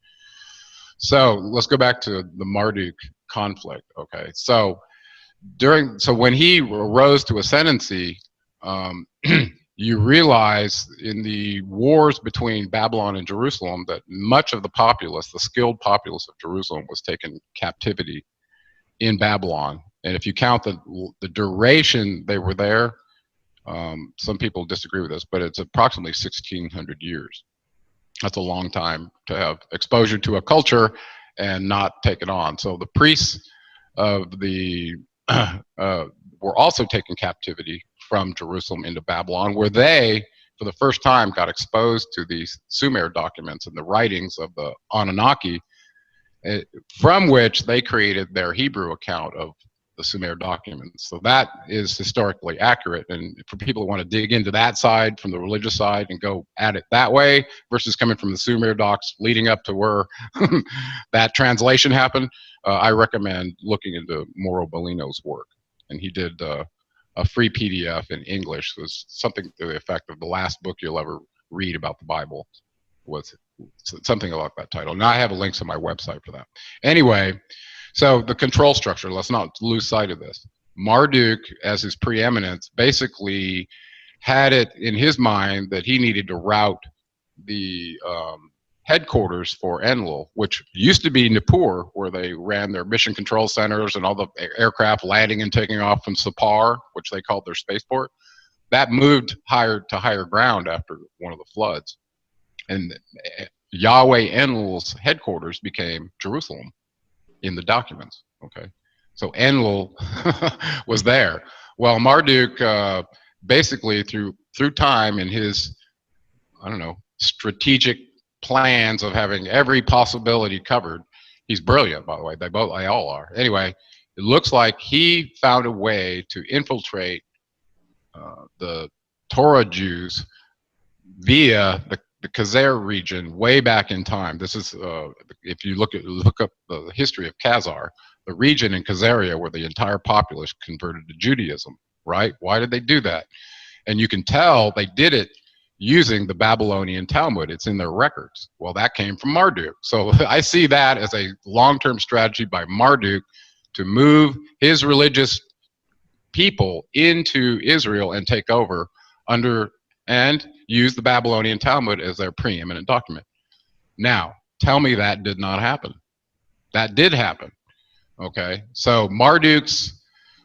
so let's go back to the Marduk conflict. Okay, so when he rose to ascendancy, you realize in the wars between Babylon and Jerusalem that much of the populace, the skilled populace of Jerusalem, was taken captivity in Babylon. And if you count the duration they were there, some people disagree with this, but it's approximately 1,600 years. That's a long time to have exposure to a culture and not take it on. So the priests of the were also taken captivity from Jerusalem into Babylon, where they, for the first time, got exposed to these Sumer documents and the writings of the Anunnaki, from which they created their Hebrew account of the Sumer documents. So that is historically accurate. And for people who want to dig into that side from the religious side and go at it that way versus coming from the Sumer docs leading up to where that translation happened, I recommend looking into Mauro Bellino's work. And he did a free PDF in English. It was something to the effect of the last book you'll ever read about the Bible, was something like that title. Now I have links on my website for that. Anyway, so the control structure, let's not lose sight of this. Marduk, as his preeminence, basically had it in his mind that he needed to route the headquarters for Enlil, which used to be Nippur, where they ran their mission control centers and all the aircraft landing and taking off from Sapar, which they called their spaceport. That moved to higher ground after one of the floods. And Yahweh Enlil's headquarters became Jerusalem in the documents, okay? So Enlil was there. Well, Marduk, basically through time and his, I don't know, strategic plans of having every possibility covered. He's brilliant, by the way. They all are. Anyway, it looks like he found a way to infiltrate the Torah Jews via the Khazar region way back in time. This is, if you look up the history of Khazar, the region in Khazaria where the entire populace converted to Judaism, right? Why did they do that? And you can tell they did it using the Babylonian Talmud. It's in their records. Well, that came from Marduk. So I see that as a long-term strategy by Marduk to move his religious people into Israel and take over and use the Babylonian Talmud as their preeminent document. Now, tell me that did not happen. That did happen. Okay, so Marduk's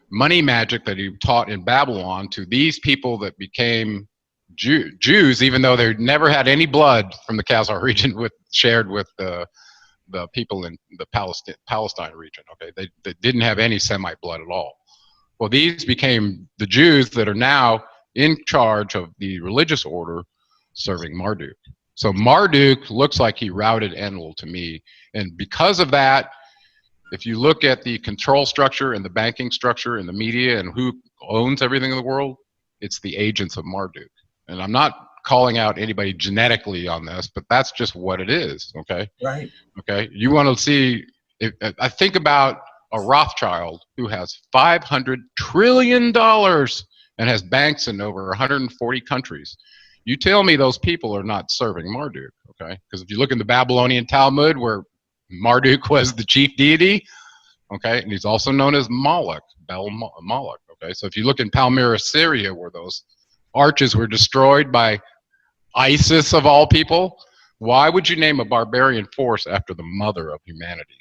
money magic that he taught in Babylon to these people that became Jews, even though they never had any blood from the Khazar region shared with the people in the Palestine region. Okay, they didn't have any Semite blood at all. Well, these became the Jews that are now in charge of the religious order serving Marduk. So Marduk looks like he routed Enlil to me, and because of that, if you look at the control structure and the banking structure and the media and who owns everything in the world, it's the agents of Marduk. And I'm not calling out anybody genetically on this, but that's just what it is, okay? Right. Okay, you want to see, I think about a Rothschild who has $500 trillion and has banks in over 140 countries. You tell me those people are not serving Marduk, okay? Because if you look in the Babylonian Talmud where Marduk was the chief deity, okay, and he's also known as Moloch, Moloch, okay? So if you look in Palmyra, Syria, where those arches were destroyed by ISIS of all people, why would you name a barbarian force after the mother of humanity?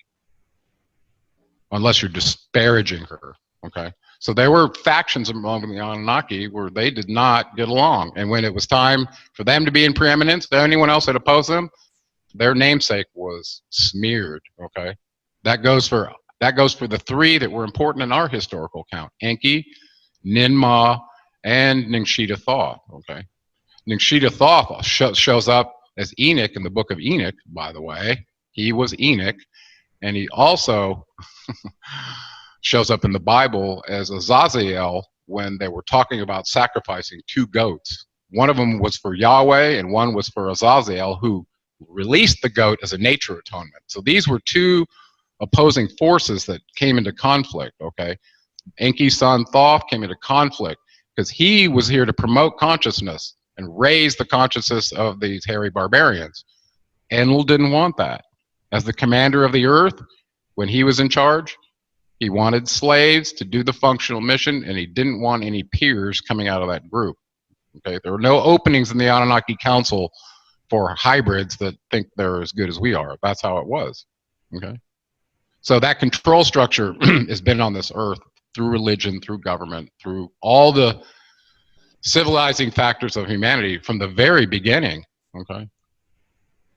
Unless you're disparaging her, okay? So there were factions among the Anunnaki where they did not get along. And when it was time for them to be in preeminence, anyone else that opposed them, their namesake was smeared, okay? That goes for the three that were important in our historical account: Enki, Ninmah, and Ningshita Thoth, okay? Ningshita Thoth shows up as Enoch in the book of Enoch, by the way. He was Enoch, and he also shows up in the Bible as Azazel when they were talking about sacrificing 2 goats. One of them was for Yahweh, and one was for Azazel, who released the goat as a nature atonement. So these were 2 opposing forces that came into conflict, okay? Enki's son Thoth came into conflict because he was here to promote consciousness and raise the consciousness of these hairy barbarians. Enlil didn't want that. As the commander of the earth, when he was in charge, he wanted slaves to do the functional mission, and he didn't want any peers coming out of that group. Okay, there were no openings in the Anunnaki Council for hybrids that think they're as good as we are. That's how it was. Okay, so that control structure has been on this earth through religion, through government, through all the civilizing factors of humanity from the very beginning. Okay.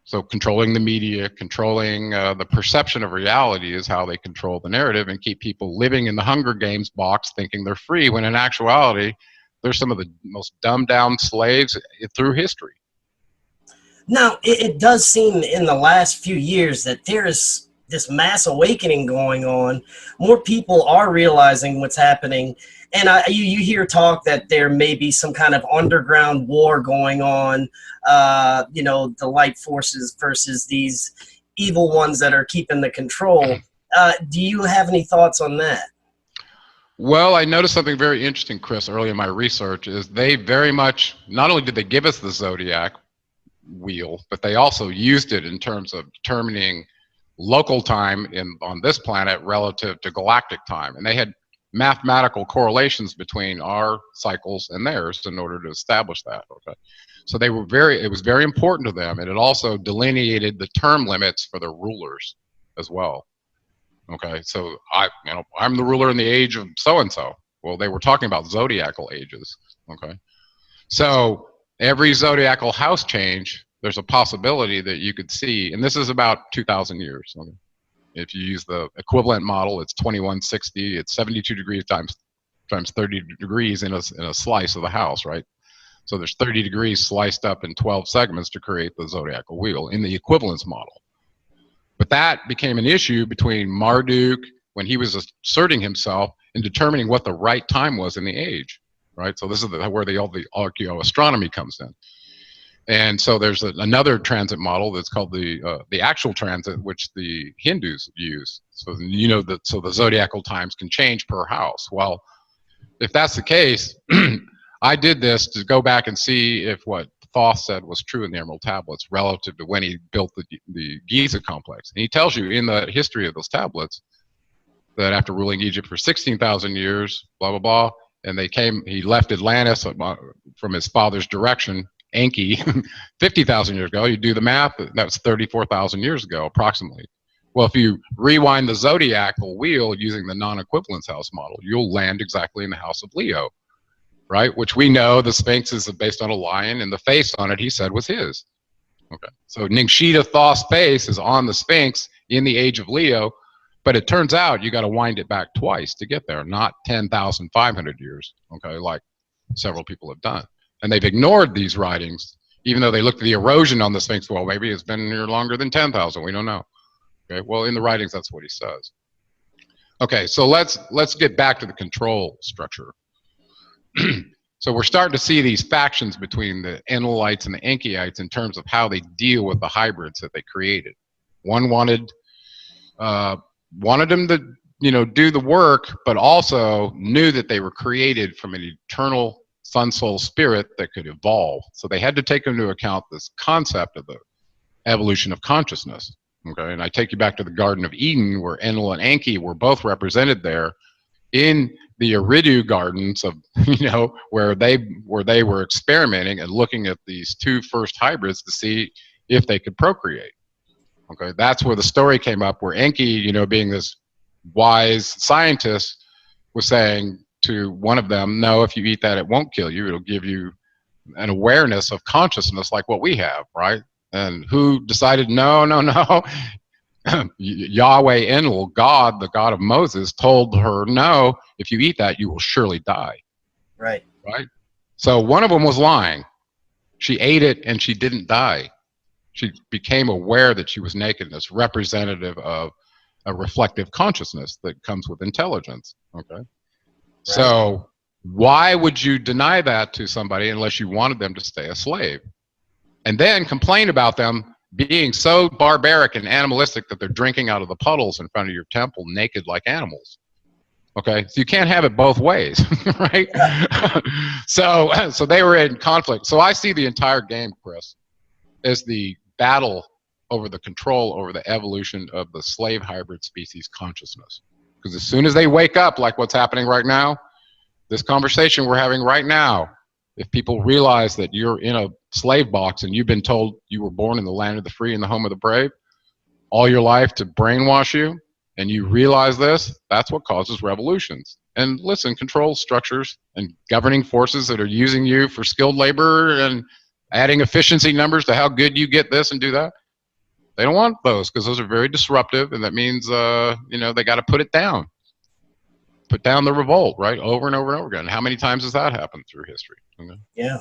So controlling the media, controlling the perception of reality is how they control the narrative and keep people living in the Hunger Games box thinking they're free, when in actuality, they're some of the most dumbed down slaves through history. Now, it does seem in the last few years that there is this mass awakening going on. More people are realizing what's happening. And you hear talk that there may be some kind of underground war going on, you know, the light forces versus these evil ones that are keeping the control. Do you have any thoughts on that? Well, I noticed something very interesting, Chris, early in my research, is they very much, not only did they give us the zodiac wheel, but they also used it in terms of determining local time on this planet relative to galactic time. And they had mathematical correlations between our cycles and theirs in order to establish that. Okay, So they were it was very important to them, and it also delineated the term limits for the rulers as well. Okay, so I'm the ruler in the age of so-and-so. Well, they were talking about zodiacal ages. Okay, so every zodiacal house change, there's a possibility that you could see, and this is about 2,000 years. Okay? If you use the equivalent model, it's 2160. It's 72 degrees times 30 degrees in a slice of the house, right? So there's 30 degrees sliced up in 12 segments to create the zodiacal wheel in the equivalence model. But that became an issue between Marduk when he was asserting himself in determining what the right time was in the age, right? So this is where the archaeoastronomy comes in. And so there's another transit model that's called the actual transit, which the Hindus use. So you know that so the zodiacal times can change per house. Well, if that's the case, I did this to go back and see if what Thoth said was true in the Emerald Tablets relative to when he built the Giza complex. And he tells you in the history of those tablets that after ruling Egypt for 16,000 years, blah, blah, blah, and he left Atlantis from his father's direction, Enki, 50,000 years ago. You do the math, that's 34,000 years ago, approximately. Well, if you rewind the zodiacal wheel using the non-equivalence house model, you'll land exactly in the house of Leo, right? Which we know the Sphinx is based on a lion, and the face on it, he said, was his. Okay, so Ningshita Thoth's face is on the Sphinx in the age of Leo, but it turns out you got to wind it back twice to get there, not 10,500 years, okay, like several people have done. And they've ignored these writings, even though they looked at the erosion on the Sphinx. Well, maybe it's been here longer than 10,000. We don't know. Okay. Well, in the writings, that's what he says. Okay. So let's get back to the control structure. So we're starting to see these factions between the Enlilites and the Enkyites in terms of how they deal with the hybrids that they created. One wanted them to, do the work, but also knew that they were created from an eternal sun soul spirit that could evolve. So they had to take into account this concept of the evolution of consciousness. Okay, and I take you back to the Garden of Eden, where Enlil and Enki were both represented there in the Eridu gardens of, where they were experimenting and looking at these two first hybrids to see if they could procreate. Okay, that's where the story came up, where Enki, being this wise scientist, was saying to one of them, no, if you eat that, it won't kill you. It'll give you an awareness of consciousness like what we have, right? And who decided, no. Yahweh Enlil, God, the God of Moses, told her, no, if you eat that, you will surely die. Right. Right? So one of them was lying. She ate it and she didn't die. She became aware that she was naked, as representative of a reflective consciousness that comes with intelligence. Okay. So why would you deny that to somebody unless you wanted them to stay a slave? And then complain about them being so barbaric and animalistic that they're drinking out of the puddles in front of your temple naked like animals. Okay, so you can't have it both ways, right? So they were in conflict. So I see the entire game, Chris, as the battle over the control over the evolution of the slave hybrid species consciousness. Because as soon as they wake up, like what's happening right now, this conversation we're having right now, if people realize that you're in a slave box and you've been told you were born in the land of the free and the home of the brave all your life to brainwash you, and you realize this, that's what causes revolutions. And listen, control structures and governing forces that are using you for skilled labor and adding efficiency numbers to how good you get this and do that, they don't want those, because those are very disruptive, and that means they got to put it down. Put down the revolt, right? Over and over and over again. How many times has that happened through history? Okay. Yeah.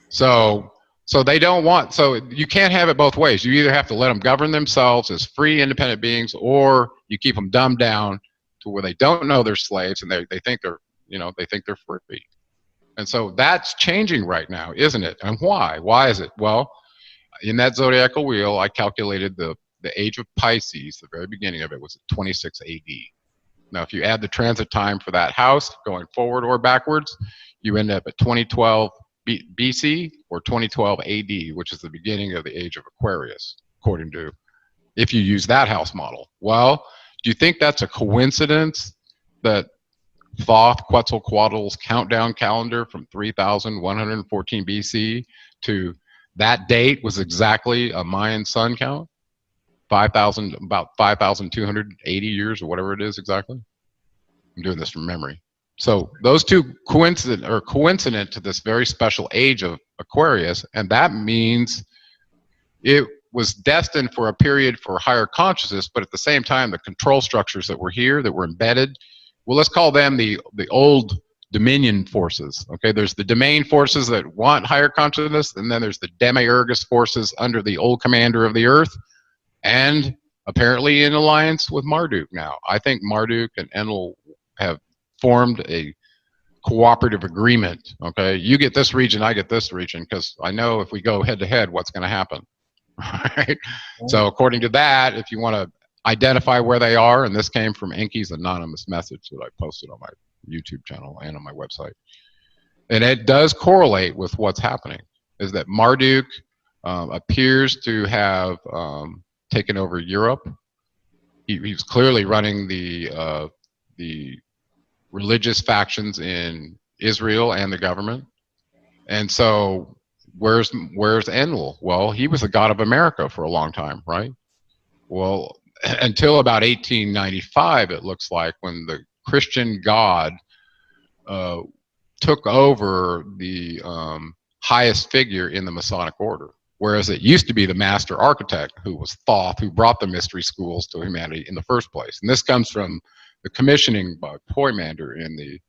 So they don't want, so you can't have it both ways. You either have to let them govern themselves as free, independent beings, or you keep them dumbed down to where they don't know they're slaves and they think they're, they think they're free. And so that's changing right now, isn't it? And why? Why is it? Well, in that zodiacal wheel, I calculated the age of Pisces, the very beginning of it was at 26 AD. Now, if you add the transit time for that house going forward or backwards, you end up at 2012 BC or 2012 AD, which is the beginning of the age of Aquarius, according to, if you use that house model. Well, do you think that's a coincidence that Thoth Quetzalcoatl's countdown calendar from 3114 BC to that date was exactly a Mayan sun count, about 5,280 years or whatever it is exactly. I'm doing this from memory. So those two coincident to this very special age of Aquarius, and that means it was destined for a period for higher consciousness, but at the same time, the control structures that were here, that were embedded, well, let's call them the old dominion forces. Okay, there's the domain forces that want higher consciousness, and then there's the demiurgus forces under the old commander of the earth, and apparently in alliance with Marduk now. I think Marduk and Enlil have formed a cooperative agreement. Okay, you get this region, I get this region, because I know if we go head to head, what's going to happen. Right? So according to that, if you want to identify where they are, and this came from Enki's anonymous message that I posted on my YouTube channel and on my website, and it does correlate with what's happening, is that Marduk appears to have taken over Europe. He's clearly running the religious factions in Israel and the government. And so where's Enlil? Well, he was the god of America for a long time, right? Well, until about 1895, it looks like, when the Christian god took over the highest figure in the Masonic order. Whereas it used to be the master architect, who was Thoth, who brought the mystery schools to humanity in the first place. And this comes from the commissioning by Poymander in the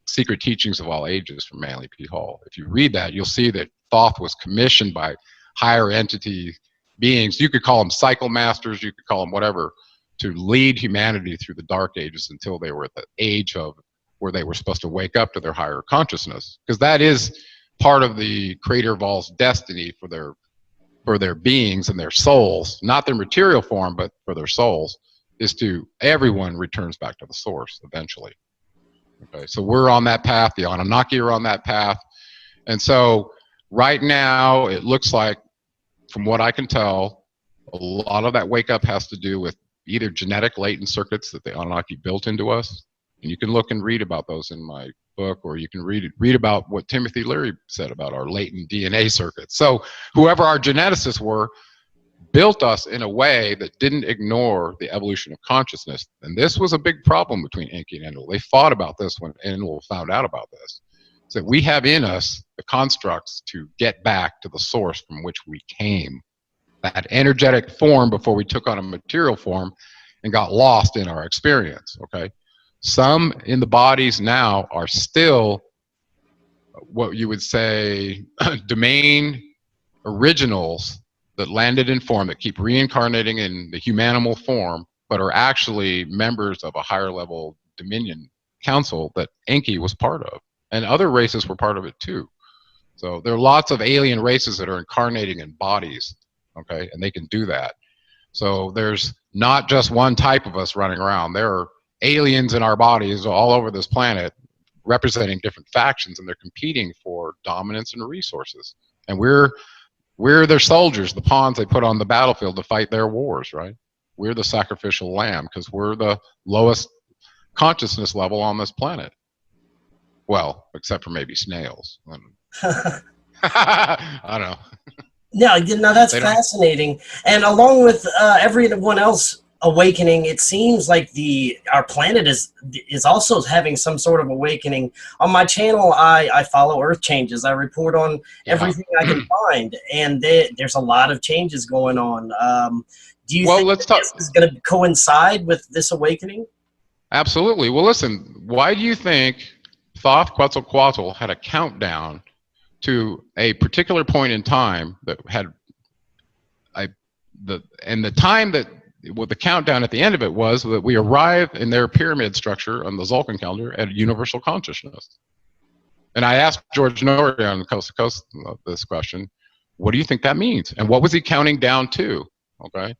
Secret Teachings of All Ages from Manly P. Hall. If you read that, you'll see that Thoth was commissioned by higher entity beings. You could call them cycle masters, you could call them whatever, to lead humanity through the dark ages until they were at the age of where they were supposed to wake up to their higher consciousness. Because that is part of the Creator of All's destiny for their beings and their souls, not their material form, but for their souls, is to everyone returns back to the source eventually. Okay, so we're on that path. The Anunnaki are on that path. And so right now, it looks like, from what I can tell, a lot of that wake up has to do with either genetic latent circuits that the Anunnaki built into us. And you can look and read about those in my book, or you can read about what Timothy Leary said about our latent DNA circuits. So whoever our geneticists were built us in a way that didn't ignore the evolution of consciousness. And this was a big problem between Enki and Enlil. They fought about this when Enlil found out about this. So we have in us the constructs to get back to the source from which we came, that energetic form before we took on a material form and got lost in our experience. Okay, some in the bodies now are still what you would say domain originals that landed in form, that keep reincarnating in the humanimal form, but are actually members of a higher level dominion council that Enki was part of. And other races were part of it too. So there are lots of alien races that are incarnating in bodies, okay, and they can do that. So there's not just one type of us running around. There are aliens in our bodies all over this planet representing different factions, and they're competing for dominance and resources. And we're their soldiers, the pawns they put on the battlefield to fight their wars, right? We're the sacrificial lamb because we're the lowest consciousness level on this planet. Well, except for maybe snails. I don't know. No, that's fascinating. And along with everyone else awakening, it seems like our planet is also having some sort of awakening. On my channel, I follow Earth Changes. I report on everything I can find, and there's a lot of changes going on. Do you think this is going to coincide with this awakening? Absolutely. Well, listen, why do you think Thoth Quetzalcoatl had a countdown to a particular point in time that had the time that what the countdown at the end of it was that we arrive in their pyramid structure on the Tzolk'in calendar at universal consciousness. And I asked George Norrie on Coast to Coast this question, what do you think that means? And what was he counting down to? Okay,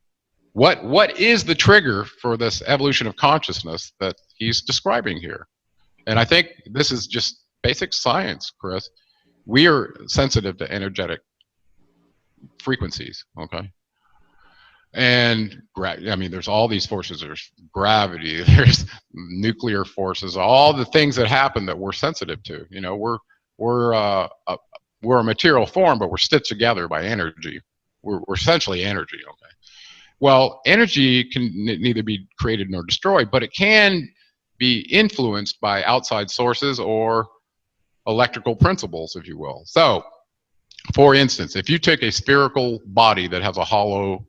what is the trigger for this evolution of consciousness that he's describing here? And I think this is just basic science, Chris. We are sensitive to energetic frequencies, okay? And I mean, there's all these forces. There's gravity, there's nuclear forces, all the things that happen that we're sensitive to. You know, we're a material form, but we're stitched together by energy. We're essentially energy. Okay. Well, energy can neither be created nor destroyed, but it can be influenced by outside sources or electrical principles, if you will. So, for instance, if you take a spherical body that has a hollow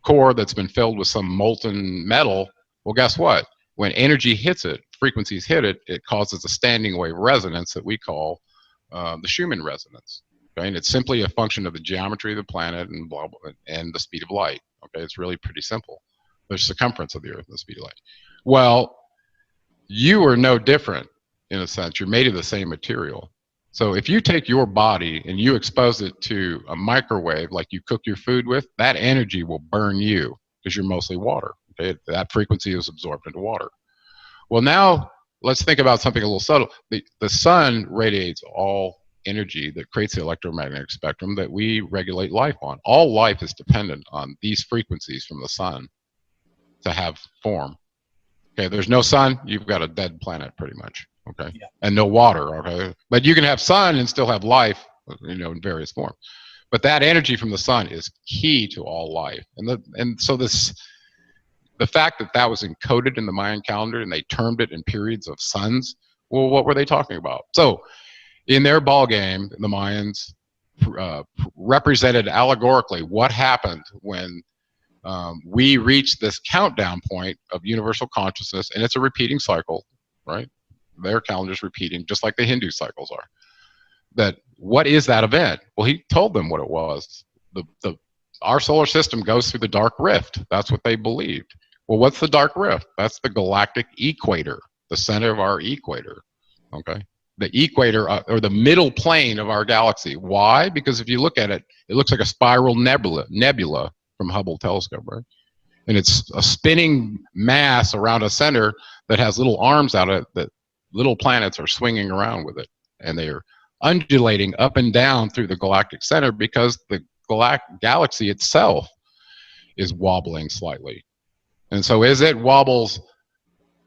core that's been filled with some molten metal, well, guess what? When energy hits it, frequencies hit it, it causes a standing wave resonance that we call the Schumann resonance. Okay, and it's simply a function of the geometry of the planet and blah, blah, and the speed of light. Okay, it's really pretty simple. The circumference of the Earth and the speed of light. Well, you are no different in a sense. You're made of the same material. So if you take your body and you expose it to a microwave like you cook your food with, that energy will burn you because you're mostly water. Okay? That frequency is absorbed into water. Well, now let's think about something a little subtle. The sun radiates all energy that creates the electromagnetic spectrum that we regulate life on. All life is dependent on these frequencies from the sun to have form. Okay, there's no sun, you've got a dead planet pretty much. Okay, yeah. And no water. Okay, but you can have sun and still have life, you know, in various forms. But that energy from the sun is key to all life. And so the fact that that was encoded in the Mayan calendar and they termed it in periods of suns, well, what were they talking about? So in their ball game, the Mayans represented allegorically what happened when we reach this countdown point of universal consciousness, and it's a repeating cycle, right? Their calendar's repeating, just like the Hindu cycles are. That what is that event? Well, he told them what it was. Our solar system goes through the dark rift. That's what they believed. Well, what's the dark rift? That's the galactic equator, the center of our equator. Okay, the equator or the middle plane of our galaxy. Why? Because if you look at it, it looks like a spiral nebula from Hubble telescope, right? And it's a spinning mass around a center that has little arms out of it that little planets are swinging around with it, and they are undulating up and down through the galactic center because the galaxy itself is wobbling slightly. And so as it wobbles,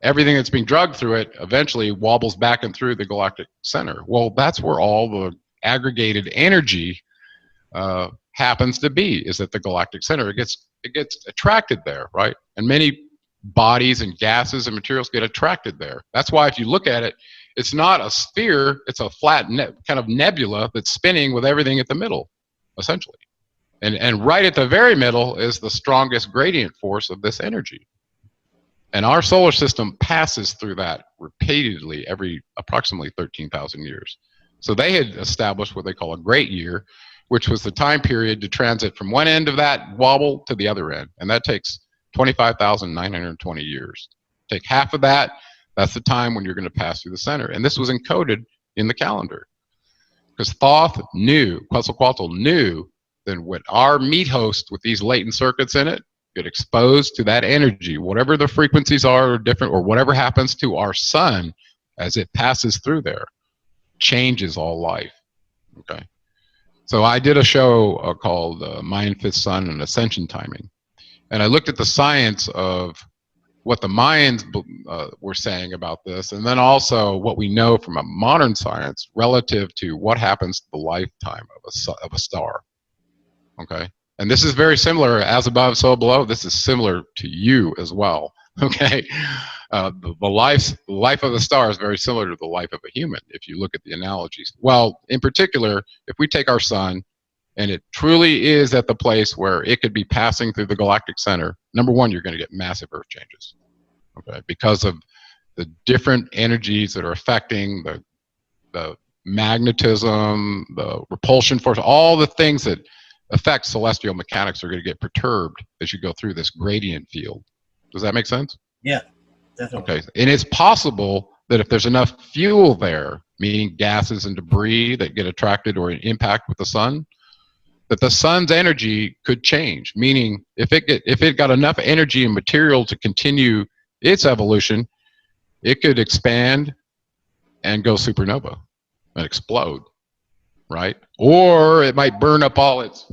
everything that's being drugged through it eventually wobbles back and through the galactic center. Well, that's where all the aggregated energy happens to be, is at the galactic center. It gets attracted there, right? And many bodies and gases and materials get attracted there. That's why if you look at it, it's not a sphere, it's a flat kind of nebula that's spinning with everything at the middle, essentially. And right at the very middle is the strongest gradient force of this energy. And our solar system passes through that repeatedly every approximately 13,000 years. So they had established what they call a great year, which was the time period to transit from one end of that wobble to the other end. And that takes 25,920 years. Take half of that, that's the time when you're going to pass through the center. And this was encoded in the calendar. Because Thoth knew, Quetzalcoatl knew that when our meat host with these latent circuits in it get exposed to that energy, whatever the frequencies are different, or whatever happens to our sun as it passes through there, changes all life. Okay. So I did a show called Mayan Fifth Sun and Ascension Timing. And I looked at the science of what the Mayans were saying about this, and then also what we know from a modern science relative to what happens to the lifetime of a star. Okay? And this is very similar, as above, so below. This is similar to you as well. Okay? The life of a star is very similar to the life of a human, if you look at the analogies. Well, in particular, if we take our sun, and it truly is at the place where it could be passing through the galactic center, number one, you're going to get massive Earth changes, okay, because of the different energies that are affecting the magnetism, the repulsion force, all the things that affect celestial mechanics are going to get perturbed as you go through this gradient field. Does that make sense? Yeah, definitely. Okay, and it's possible that if there's enough fuel there, meaning gases and debris that get attracted or impact with the sun, that the sun's energy could change. Meaning, if it got enough energy and material to continue its evolution, it could expand and go supernova and explode, right? Or it might burn up all its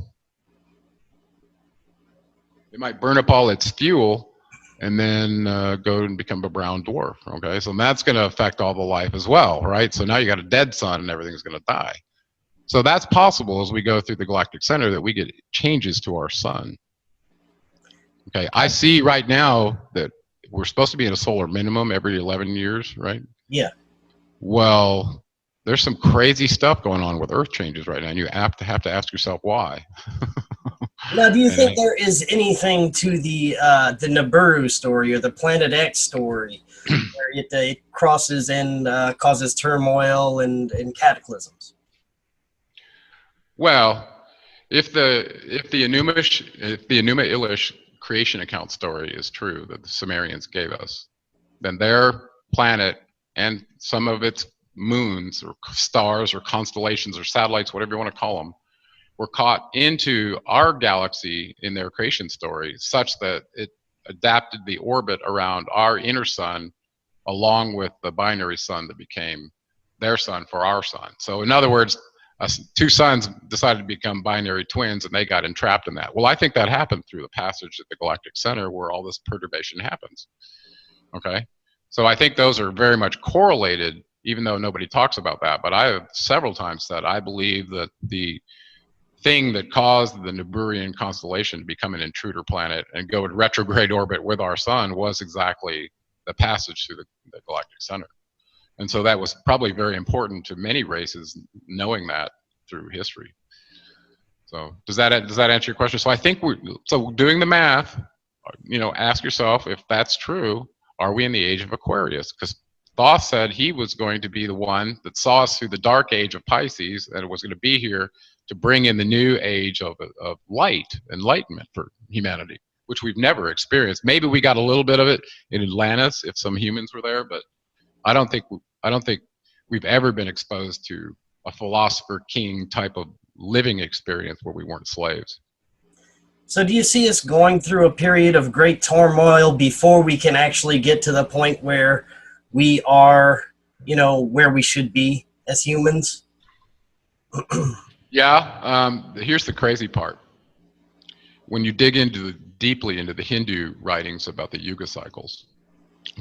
It might burn up all its fuel and then go and become a brown dwarf. Okay, so that's going to affect all the life as well, right? So now you got a dead sun and everything's going to die. So that's possible as we go through the galactic center that we get changes to our sun. Okay, I see right now that we're supposed to be in a solar minimum every 11 years, right? Yeah. Well, there's some crazy stuff going on with Earth changes right now, and you have to ask yourself why. Now, do you think there is anything to the Nibiru story or the Planet X story where it crosses and causes turmoil and cataclysms? Well, if the Enuma Elish creation account story is true that the Sumerians gave us, then their planet and some of its moons or stars or constellations or satellites, whatever you want to call them, were caught into our galaxy in their creation story such that it adapted the orbit around our inner sun along with the binary sun that became their sun for our sun. So in other words, two suns decided to become binary twins and they got entrapped in that. Well, I think that happened through the passage at the galactic center where all this perturbation happens. Okay, so I think those are very much correlated, even though nobody talks about that. But I have several times said I believe that the thing that caused the Niburian constellation to become an intruder planet and go in retrograde orbit with our sun was exactly the passage through the galactic center. And so that was probably very important to many races, knowing that through history. So does that answer your question? So I think so doing the math, ask yourself if that's true, are we in the age of Aquarius? Because Thoth said he was going to be the one that saw us through the dark age of Pisces, and it was going to be here to bring in the new age of light, enlightenment for humanity, which we've never experienced. Maybe we got a little bit of it in Atlantis if some humans were there, but I don't think we've ever been exposed to a philosopher king type of living experience where we weren't slaves. So do you see us going through a period of great turmoil before we can actually get to the point where we are, where we should be as humans? Yeah, here's the crazy part. When you dig deeply into the Hindu writings about the Yuga cycles,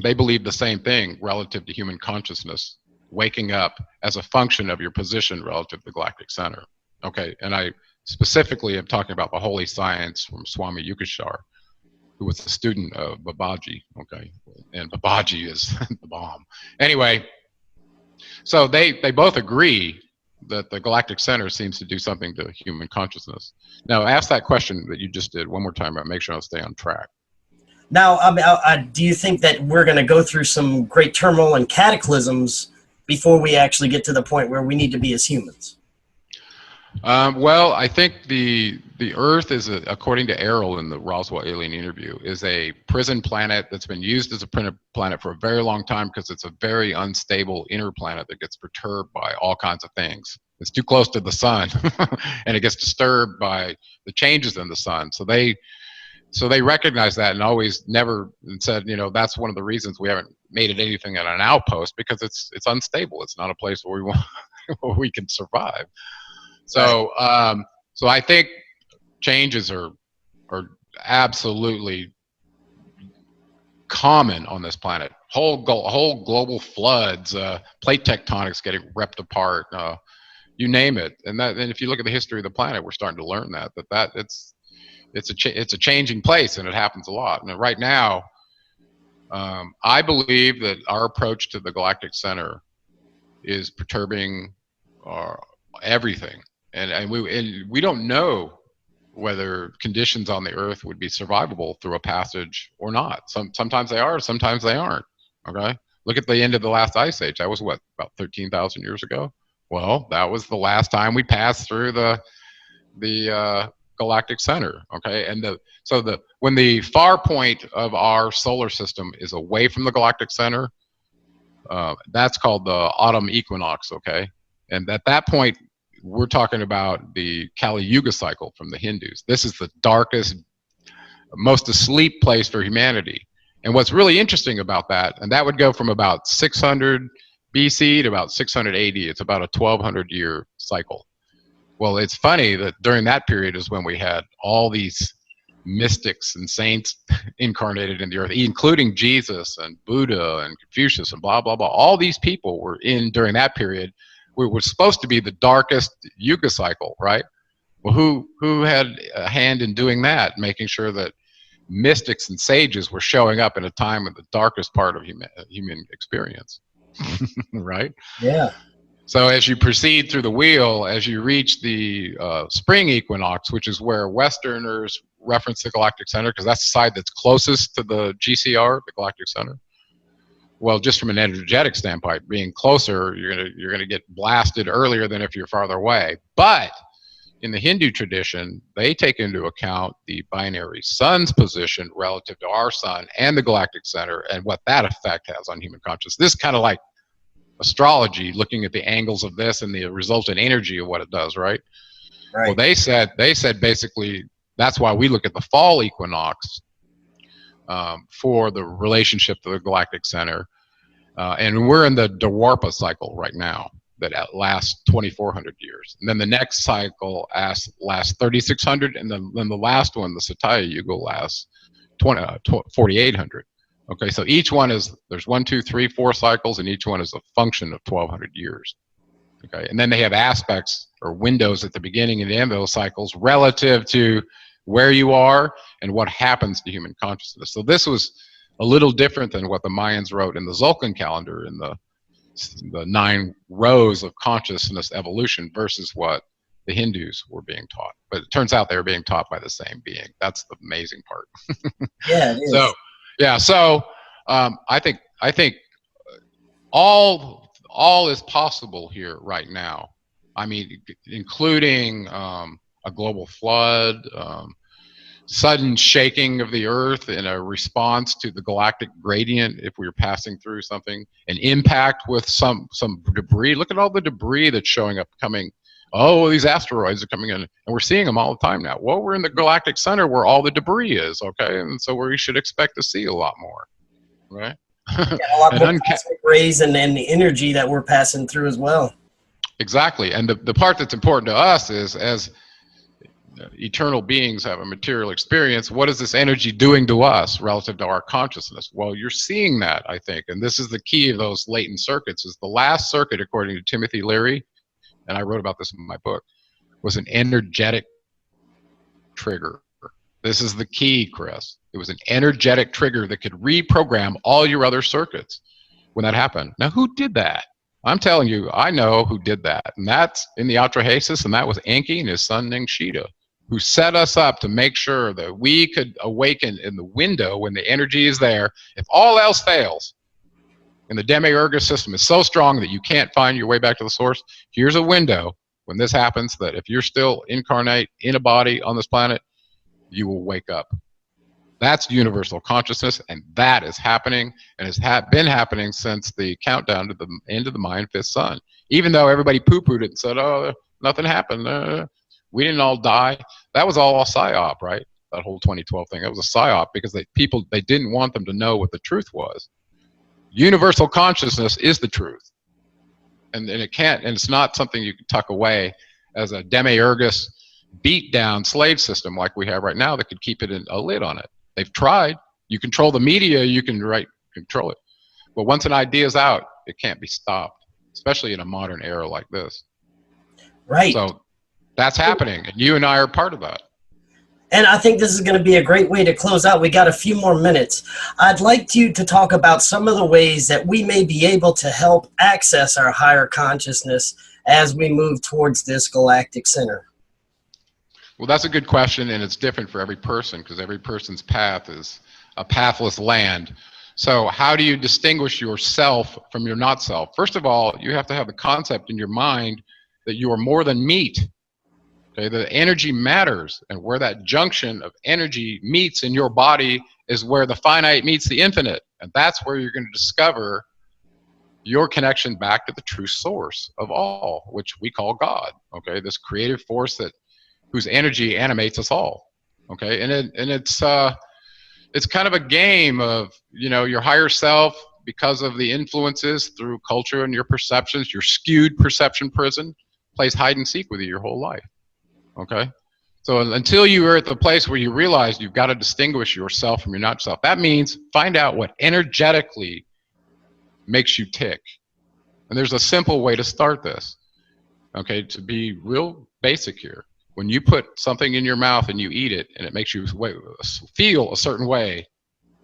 they believe the same thing relative to human consciousness, waking up as a function of your position relative to the galactic center. Okay, and I specifically am talking about the holy science from Swami Yukashar, who was a student of Babaji, okay, and Babaji is the bomb. Anyway, so they both agree that the galactic center seems to do something to human consciousness. Now, ask that question that you just did one more time, but make sure I'll stay on track. Now, do you think that we're going to go through some great turmoil and cataclysms before we actually get to the point where we need to be as humans? Well, I think the Earth is, according to Errol in the Roswell alien interview, is a prison planet that's been used as a prison planet for a very long time because it's a very unstable inner planet that gets perturbed by all kinds of things. It's too close to the sun, and it gets disturbed by the changes in the sun. So they recognize that and always never said, that's one of the reasons we haven't made it anything at an outpost, because it's unstable. It's not a place where where we can survive. So, so I think changes are absolutely common on this planet. Whole global floods, plate tectonics getting ripped apart, you name it. And if you look at the history of the planet, we're starting to learn that it's a changing place, and it happens a lot. And right now, I believe that our approach to the galactic center is perturbing everything. And we don't know whether conditions on the Earth would be survivable through a passage or not. Sometimes they are, sometimes they aren't. Okay, look at the end of the last ice age. That was what, about 13,000 years ago. Well, that was the last time we passed through the galactic center. Okay, and when the far point of our solar system is away from the galactic center, that's called the autumn equinox. Okay, and at that point, we're talking about the Kali Yuga cycle from the Hindus. This is the darkest, most asleep place for humanity. And what's really interesting about that, and that would go from about 600 BC to about 600 AD. It's about a 1,200-year cycle. Well, it's funny that during that period is when we had all these mystics and saints incarnated in the earth, including Jesus and Buddha and Confucius and blah, blah, blah. All these people were in during that period. We were supposed to be the darkest yuga cycle, right? Well, who had a hand in doing that, making sure that mystics and sages were showing up in a time of the darkest part of human experience, right? Yeah. So as you proceed through the wheel, as you reach the spring equinox, which is where Westerners reference the Galactic Center, because that's the side that's closest to the GCR, the Galactic Center. Well, just from an energetic standpoint, being closer, you're gonna get blasted earlier than if you're farther away. But in the Hindu tradition, they take into account the binary sun's position relative to our sun and the Galactic Center, and what that effect has on human consciousness. This is kind of like astrology, looking at the angles of this and the resultant energy of what it does, right? Right. Well, they said basically that's why we look at the fall equinox for the relationship to the Galactic Center, and we're in the Dwarpa cycle right now that lasts 2,400 years, and then the next cycle lasts 3,600, and then the last one, the Satya Yuga, lasts 4,800. Okay, so each one there's 1, 2, 3, 4 cycles, and each one is a function of 1,200 years. Okay, and then they have aspects or windows at the beginning and the end of those cycles relative to where you are and what happens to human consciousness. So this was a little different than what the Mayans wrote in the Tzolk'in calendar in the 9 rows of consciousness evolution versus what the Hindus were being taught. But it turns out they were being taught by the same being. That's the amazing part. Yeah, it is. So, yeah, so I think all is possible here right now. I mean, including a global flood, sudden shaking of the earth in a response to the galactic gradient if we were passing through something, an impact with some debris. Look at all the debris that's showing up coming. Oh, these asteroids are coming in, and we're seeing them all the time now. Well, we're in the Galactic Center where all the debris is, okay? And so we should expect to see a lot more, right? Yeah, a lot more cosmic rays and the energy that we're passing through as well. Exactly, and the part that's important to us is, as eternal beings have a material experience, what is this energy doing to us relative to our consciousness? Well, you're seeing that, I think, and this is the key of those latent circuits, is the last circuit, according to Timothy Leary, and I wrote about this in my book, was an energetic trigger. This is the key, Chris. It was an energetic trigger that could reprogram all your other circuits when that happened. Now, who did that? I'm telling you, I know who did that, and that's in the Atrahasis, and that was Enki and his son Ningshita, who set us up to make sure that we could awaken in the window when the energy is there. If all else fails, and the Demiurgus system is so strong that you can't find your way back to the source, here's a window when this happens, that if you're still incarnate in a body on this planet, you will wake up. That's universal consciousness, and that is happening, and has been happening since the countdown to the end of the Mayan fifth sun. Even though everybody poo-pooed it and said, oh, nothing happened, we didn't all die. That was all a psyop, right? That whole 2012 thing, that was a psyop, because they didn't want them to know what the truth was. Universal consciousness is the truth, and it's not something you can tuck away as a demiurgus beat down slave system like we have right now that could keep it in a lid on it. They've tried. You control the media, you can control it, but once an idea is out, it can't be stopped, especially in a modern era like this. Right. So that's happening, and you and I are part of that. And I think this is going to be a great way to close out. We got a few more minutes. I'd like you to talk about some of the ways that we may be able to help access our higher consciousness as we move towards this galactic center. Well, that's a good question, and it's different for every person, because every person's path is a pathless land. So how do you distinguish yourself from your not self? First of all, you have to have the concept in your mind that you are more than meat. Okay, the energy matters, and where that junction of energy meets in your body is where the finite meets the infinite, and that's where you're going to discover your connection back to the true source of all, which we call God. Okay, this creative force whose energy animates us all. Okay, and it's kind of a game of, your higher self, because of the influences through culture and your perceptions, your skewed perception prison plays hide and seek with you your whole life. Okay, So until you are at the place where you realize you've got to distinguish yourself from your not self, that means find out what energetically makes you tick. And there's a simple way to start this, okay, to be real basic here. When you put something in your mouth and you eat it and it makes you feel a certain way,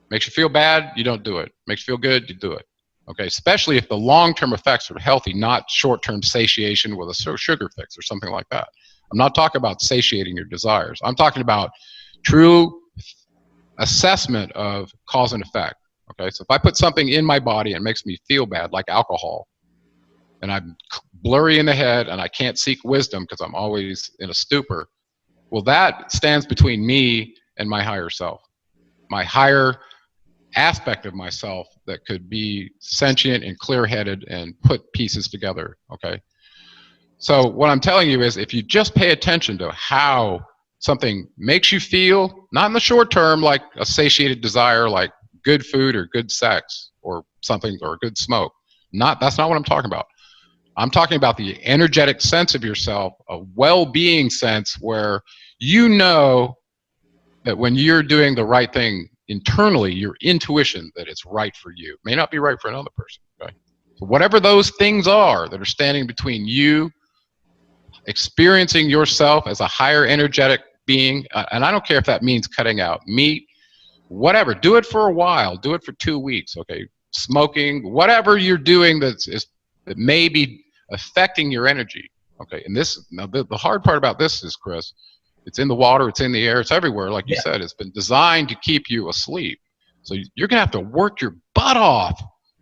makes you feel bad, you don't do it. Makes you feel good, you do it. Okay, especially if the long-term effects are healthy, not short-term satiation with a sugar fix or something like that. I'm not talking about satiating your desires. I'm talking about true assessment of cause and effect. Okay, so if I put something in my body and it makes me feel bad, like alcohol, and I'm blurry in the head and I can't seek wisdom because I'm always in a stupor, well, that stands between me and my higher self, my higher aspect of myself that could be sentient and clear-headed and put pieces together. Okay, so what I'm telling you is, if you just pay attention to how something makes you feel, not in the short term like a satiated desire like good food or good sex or something, or good smoke, that's not what I'm talking about. I'm talking about the energetic sense of yourself, a well-being sense where you know that when you're doing the right thing internally, your intuition that it's right for you. It may not be right for another person. Okay? So whatever those things are that are standing between you experiencing yourself as a higher energetic being, and I don't care if that means cutting out meat, whatever, do it for a while, do it for 2 weeks, okay? Smoking, whatever you're doing that may be affecting your energy, okay? And this, now the hard part about this is, Chris, it's in the water, it's in the air, it's everywhere, like you said. It's been designed to keep you asleep. So you're gonna have to work your butt off,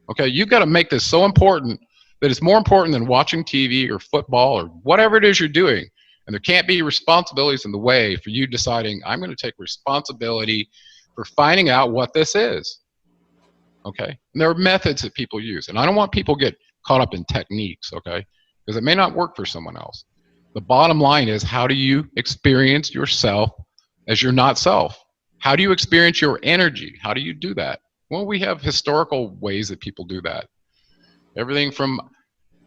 okay? You've got to make this so important that it's more important than watching TV or football or whatever it is you're doing. And there can't be responsibilities in the way for you deciding, I'm gonna take responsibility for finding out what this is, okay? And there are methods that people use. And I don't want people to get caught up in techniques, okay? Because it may not work for someone else. The bottom line is, how do you experience yourself as your not self? How do you experience your energy? How do you do that? Well, we have historical ways that people do that. Everything from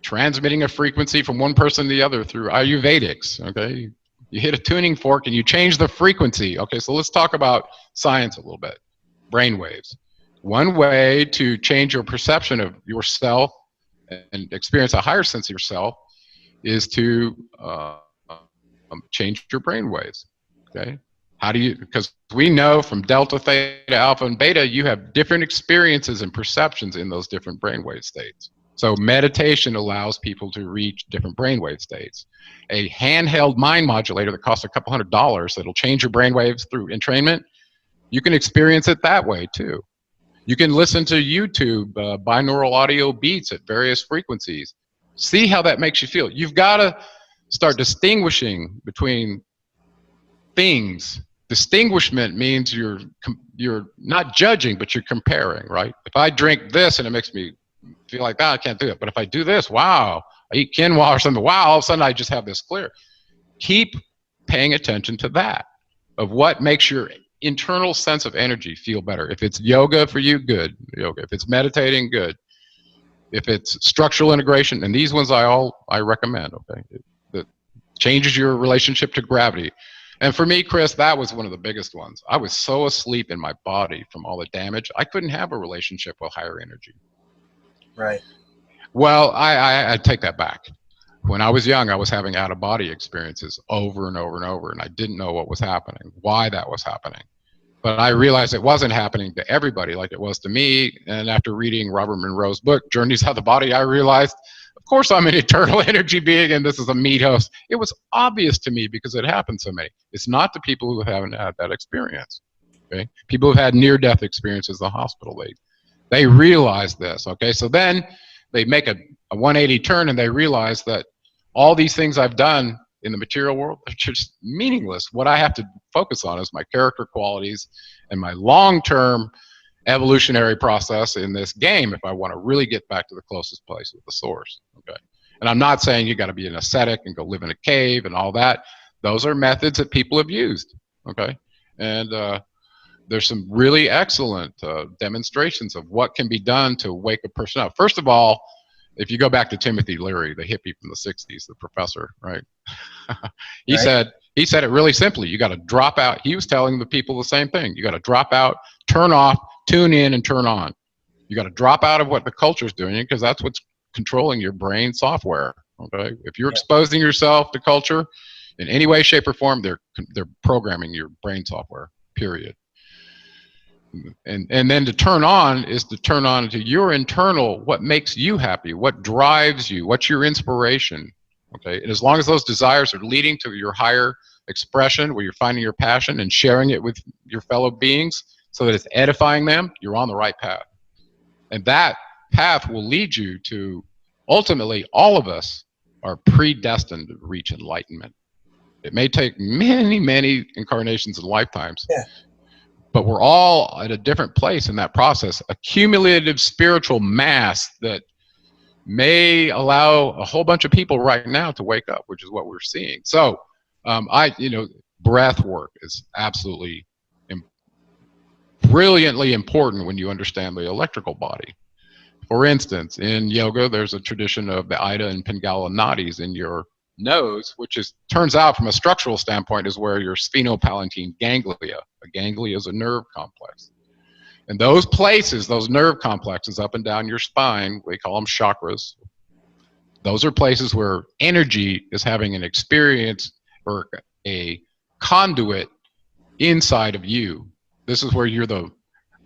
transmitting a frequency from one person to the other through Ayurvedics, okay? You hit a tuning fork and you change the frequency. Okay, so let's talk about science a little bit. Brainwaves. One way to change your perception of yourself and experience a higher sense of yourself is to change your brain waves, okay? How do you, because we know from delta, theta, alpha, and beta, you have different experiences and perceptions in those different brainwave states. So meditation allows people to reach different brainwave states. A handheld mind modulator that costs a couple $100 that'll change your brainwaves through entrainment, you can experience it that way too. You can listen to YouTube binaural audio beats at various frequencies. See how that makes you feel. You've got to start distinguishing between things. Distinguishment means you're not judging, but you're comparing, right? If I drink this and it makes me feel like that, I can't do it. But if I do this, wow, I eat quinoa or something, wow, all of a sudden I just have this clear. Keep paying attention to that, of what makes your internal sense of energy feel better. If it's yoga for you, good, yoga. If it's meditating, good. If it's structural integration, and these ones I recommend, okay? That changes your relationship to gravity. And for me, Chris, that was one of the biggest ones. I was so asleep in my body from all the damage, I couldn't have a relationship with higher energy. Right. Well, I take that back. When I was young, I was having out-of-body experiences over and over and over, and I didn't know what was happening, why that was happening. But I realized it wasn't happening to everybody like it was to me. And after reading Robert Monroe's book, Journeys Out of the Body, I realized, of course I'm an eternal energy being and this is a meat host. It was obvious to me because it happened to me. It's not to people who haven't had that experience. Okay? People who've had near-death experiences in the hospital, they realize this. Okay, so then they make a 180 turn and they realize that all these things I've done in the material world are just meaningless. What I have to focus on is my character qualities and my long-term evolutionary process in this game if I want to really get back to the closest place with the source. Okay, and I'm not saying you got to be an ascetic and go live in a cave and all that. Those are methods that people have used. Okay, and there's some really excellent demonstrations of what can be done to wake a person up. First of all, if you go back to Timothy Leary, the hippie from the 60s, the professor, right? He He said it really simply. You got to drop out. He was telling the people the same thing. You got to drop out, turn off, tune in, and turn on. You got to drop out of what the culture is doing, because that's what's controlling your brain software. Okay, if you're exposing yourself to culture in any way, shape, or form, they're programming your brain software. Period. And then to turn on is to turn on to your internal, what makes you happy, what drives you, what's your inspiration. Okay, and as long as those desires are leading to your higher expression, where you're finding your passion and sharing it with your fellow beings so that it's edifying them, you're on the right path. And that path will lead you to, ultimately, all of us are predestined to reach enlightenment. It may take many, many incarnations and lifetimes, but we're all at a different place in that process. A cumulative spiritual mass that may allow a whole bunch of people right now to wake up, which is what we're seeing. So, breath work is absolutely brilliantly important when you understand the electrical body. For instance, in yoga, there's a tradition of the Ida and Pingala nadis in your nose, which turns out from a structural standpoint is where your sphenopalatine ganglia. A ganglia is a nerve complex. And those places, those nerve complexes up and down your spine, we call them chakras. Those are places where energy is having an experience or a conduit inside of you. This is where you're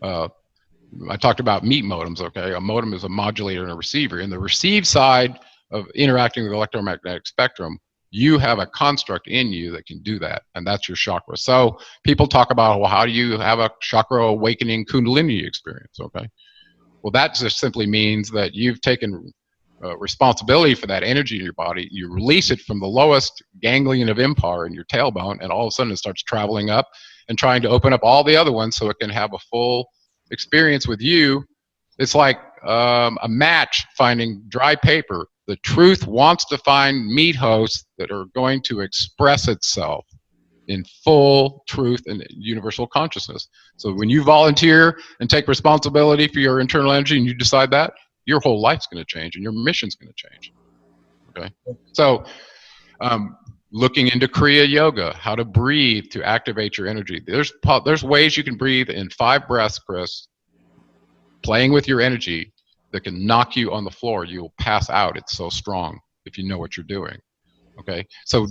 I talked about meat modems, okay? A modem is a modulator and a receiver. In the receive side of interacting with the electromagnetic spectrum, you have a construct in you that can do that, and that's your chakra. So people talk about, well, how do you have a chakra awakening kundalini experience, okay? Well, that just simply means that you've taken responsibility for that energy in your body. You release it from the lowest ganglion of empire in your tailbone, and all of a sudden it starts traveling up and trying to open up all the other ones so it can have a full experience with you. It's like a match finding dry paper. The truth wants to find meat hosts that are going to express itself in full truth and universal consciousness. So when you volunteer and take responsibility for your internal energy and you decide that, your whole life's going to change and your mission's going to change. Okay? So looking into Kriya Yoga, how to breathe to activate your energy. There's ways you can breathe in 5 breaths, Chris, playing with your energy, that can knock you on the floor. You'll pass out. It's so strong if you know what you're doing. Okay, so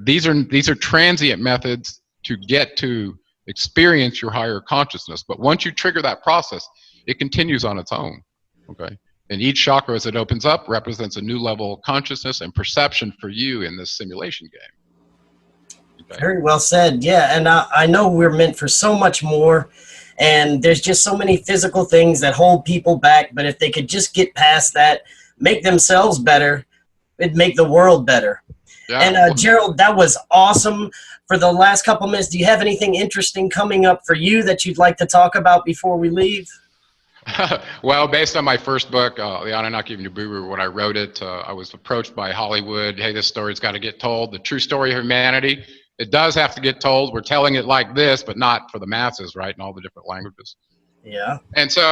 these are transient methods to get to experience your higher consciousness. But once you trigger that process, it continues on its own. Okay, and each chakra as it opens up represents a new level of consciousness and perception for you in this simulation game. Okay. Very well said. Yeah, and I know we're meant for so much more. And there's just so many physical things that hold people back. But if they could just get past that, make themselves better, it'd make the world better. Yeah. And Gerald, that was awesome. For the last couple minutes, do you have anything interesting coming up for you that you'd like to talk about before we leave? Well, based on my first book, the Anunaki Guru, when I wrote it, I was approached by Hollywood. Hey, this story's got to get told. The true story of humanity. It does have to get told. We're telling it like this, but not for the masses, right? In all the different languages. Yeah. And so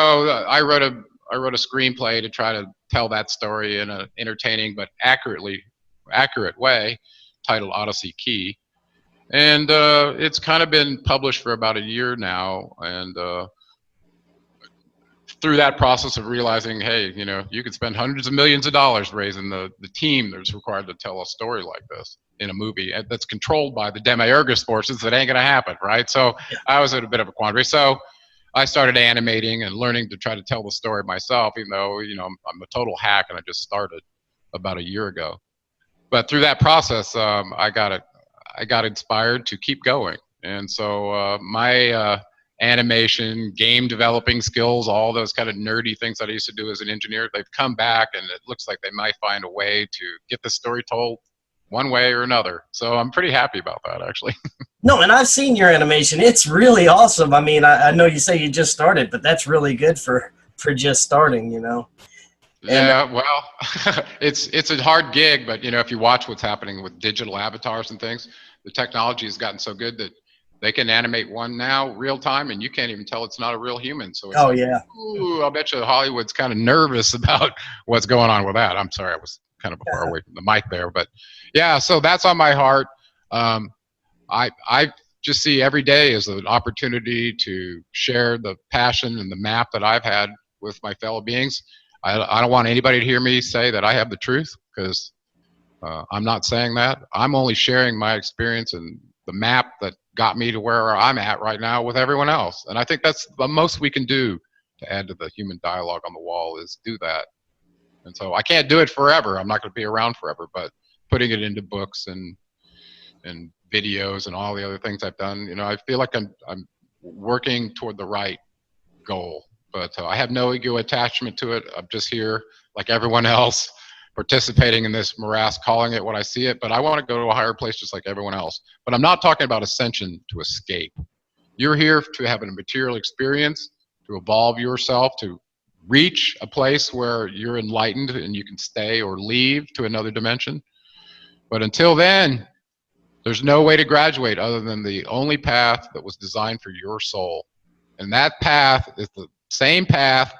I wrote a screenplay to try to tell that story in an entertaining but accurate way, titled Odysee Key. And it's kind of been published for about a year now. And through that process of realizing, hey, you could spend hundreds of millions of dollars raising the team that's required to tell a story like this in a movie that's controlled by the demiurgus forces, that ain't gonna happen, right? So I was at a bit of a quandary. So I started animating and learning to try to tell the story myself, even though, I'm a total hack and I just started about a year ago. But through that process, I got inspired to keep going. And so my animation, game developing skills, all those kind of nerdy things that I used to do as an engineer, they've come back, and it looks like they might find a way to get the story told one way or another. So I'm pretty happy about that, actually. No, and I've seen your animation. It's really awesome. I mean, I know you say you just started, but that's really good for just starting, Yeah, well, it's a hard gig, but if you watch what's happening with digital avatars and things, the technology has gotten so good that they can animate one now real time, and you can't even tell it's not a real human. So it's ooh, I bet you Hollywood's kind of nervous about what's going on with that. I'm sorry, I was kind of far away from the mic there, but yeah, so that's on my heart. I just see every day as an opportunity to share the passion and the map that I've had with my fellow beings. I don't want anybody to hear me say that I have the truth, because I'm not saying that. I'm only sharing my experience and the map that got me to where I'm at right now with everyone else. And I think that's the most we can do to add to the human dialogue on the wall, is do that. And so I can't do it forever. I'm not going to be around forever, but putting it into books and videos and all the other things I've done, you know, I feel like I'm working toward the right goal. But I have no ego attachment to it. I'm just here like everyone else, participating in this morass, calling it what I see it. But I want to go to a higher place just like everyone else. But I'm not talking about ascension to escape. You're here to have a material experience, to evolve yourself, to reach a place where you're enlightened and you can stay or leave to another dimension. But until then, there's no way to graduate other than the only path that was designed for your soul. And that path is the same path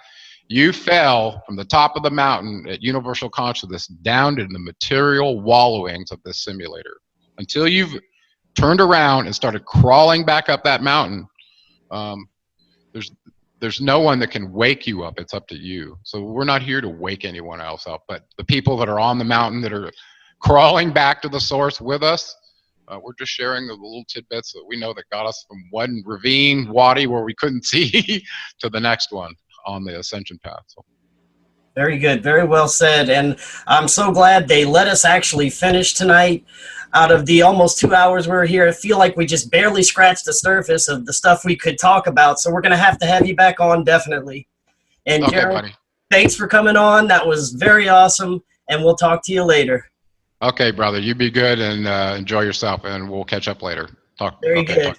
you fell from the top of the mountain at universal consciousness down to the material wallowings of this simulator. Until you've turned around and started crawling back up that mountain, there's no one that can wake you up. It's up to you. So we're not here to wake anyone else up, but the people that are on the mountain that are crawling back to the source with us, we're just sharing the little tidbits that we know that got us from one ravine, wadi where we couldn't see, to the next one on the ascension path. So. Very good. Very well said. And I'm so glad they let us actually finish tonight. Out of the almost 2 hours we were here, I feel like we just barely scratched the surface of the stuff we could talk about. So we're going to have you back on, definitely. And okay, Gerald, buddy. Thanks for coming on. That was very awesome. And we'll talk to you later. Okay, brother. You be good and enjoy yourself, and we'll catch up later. Very good.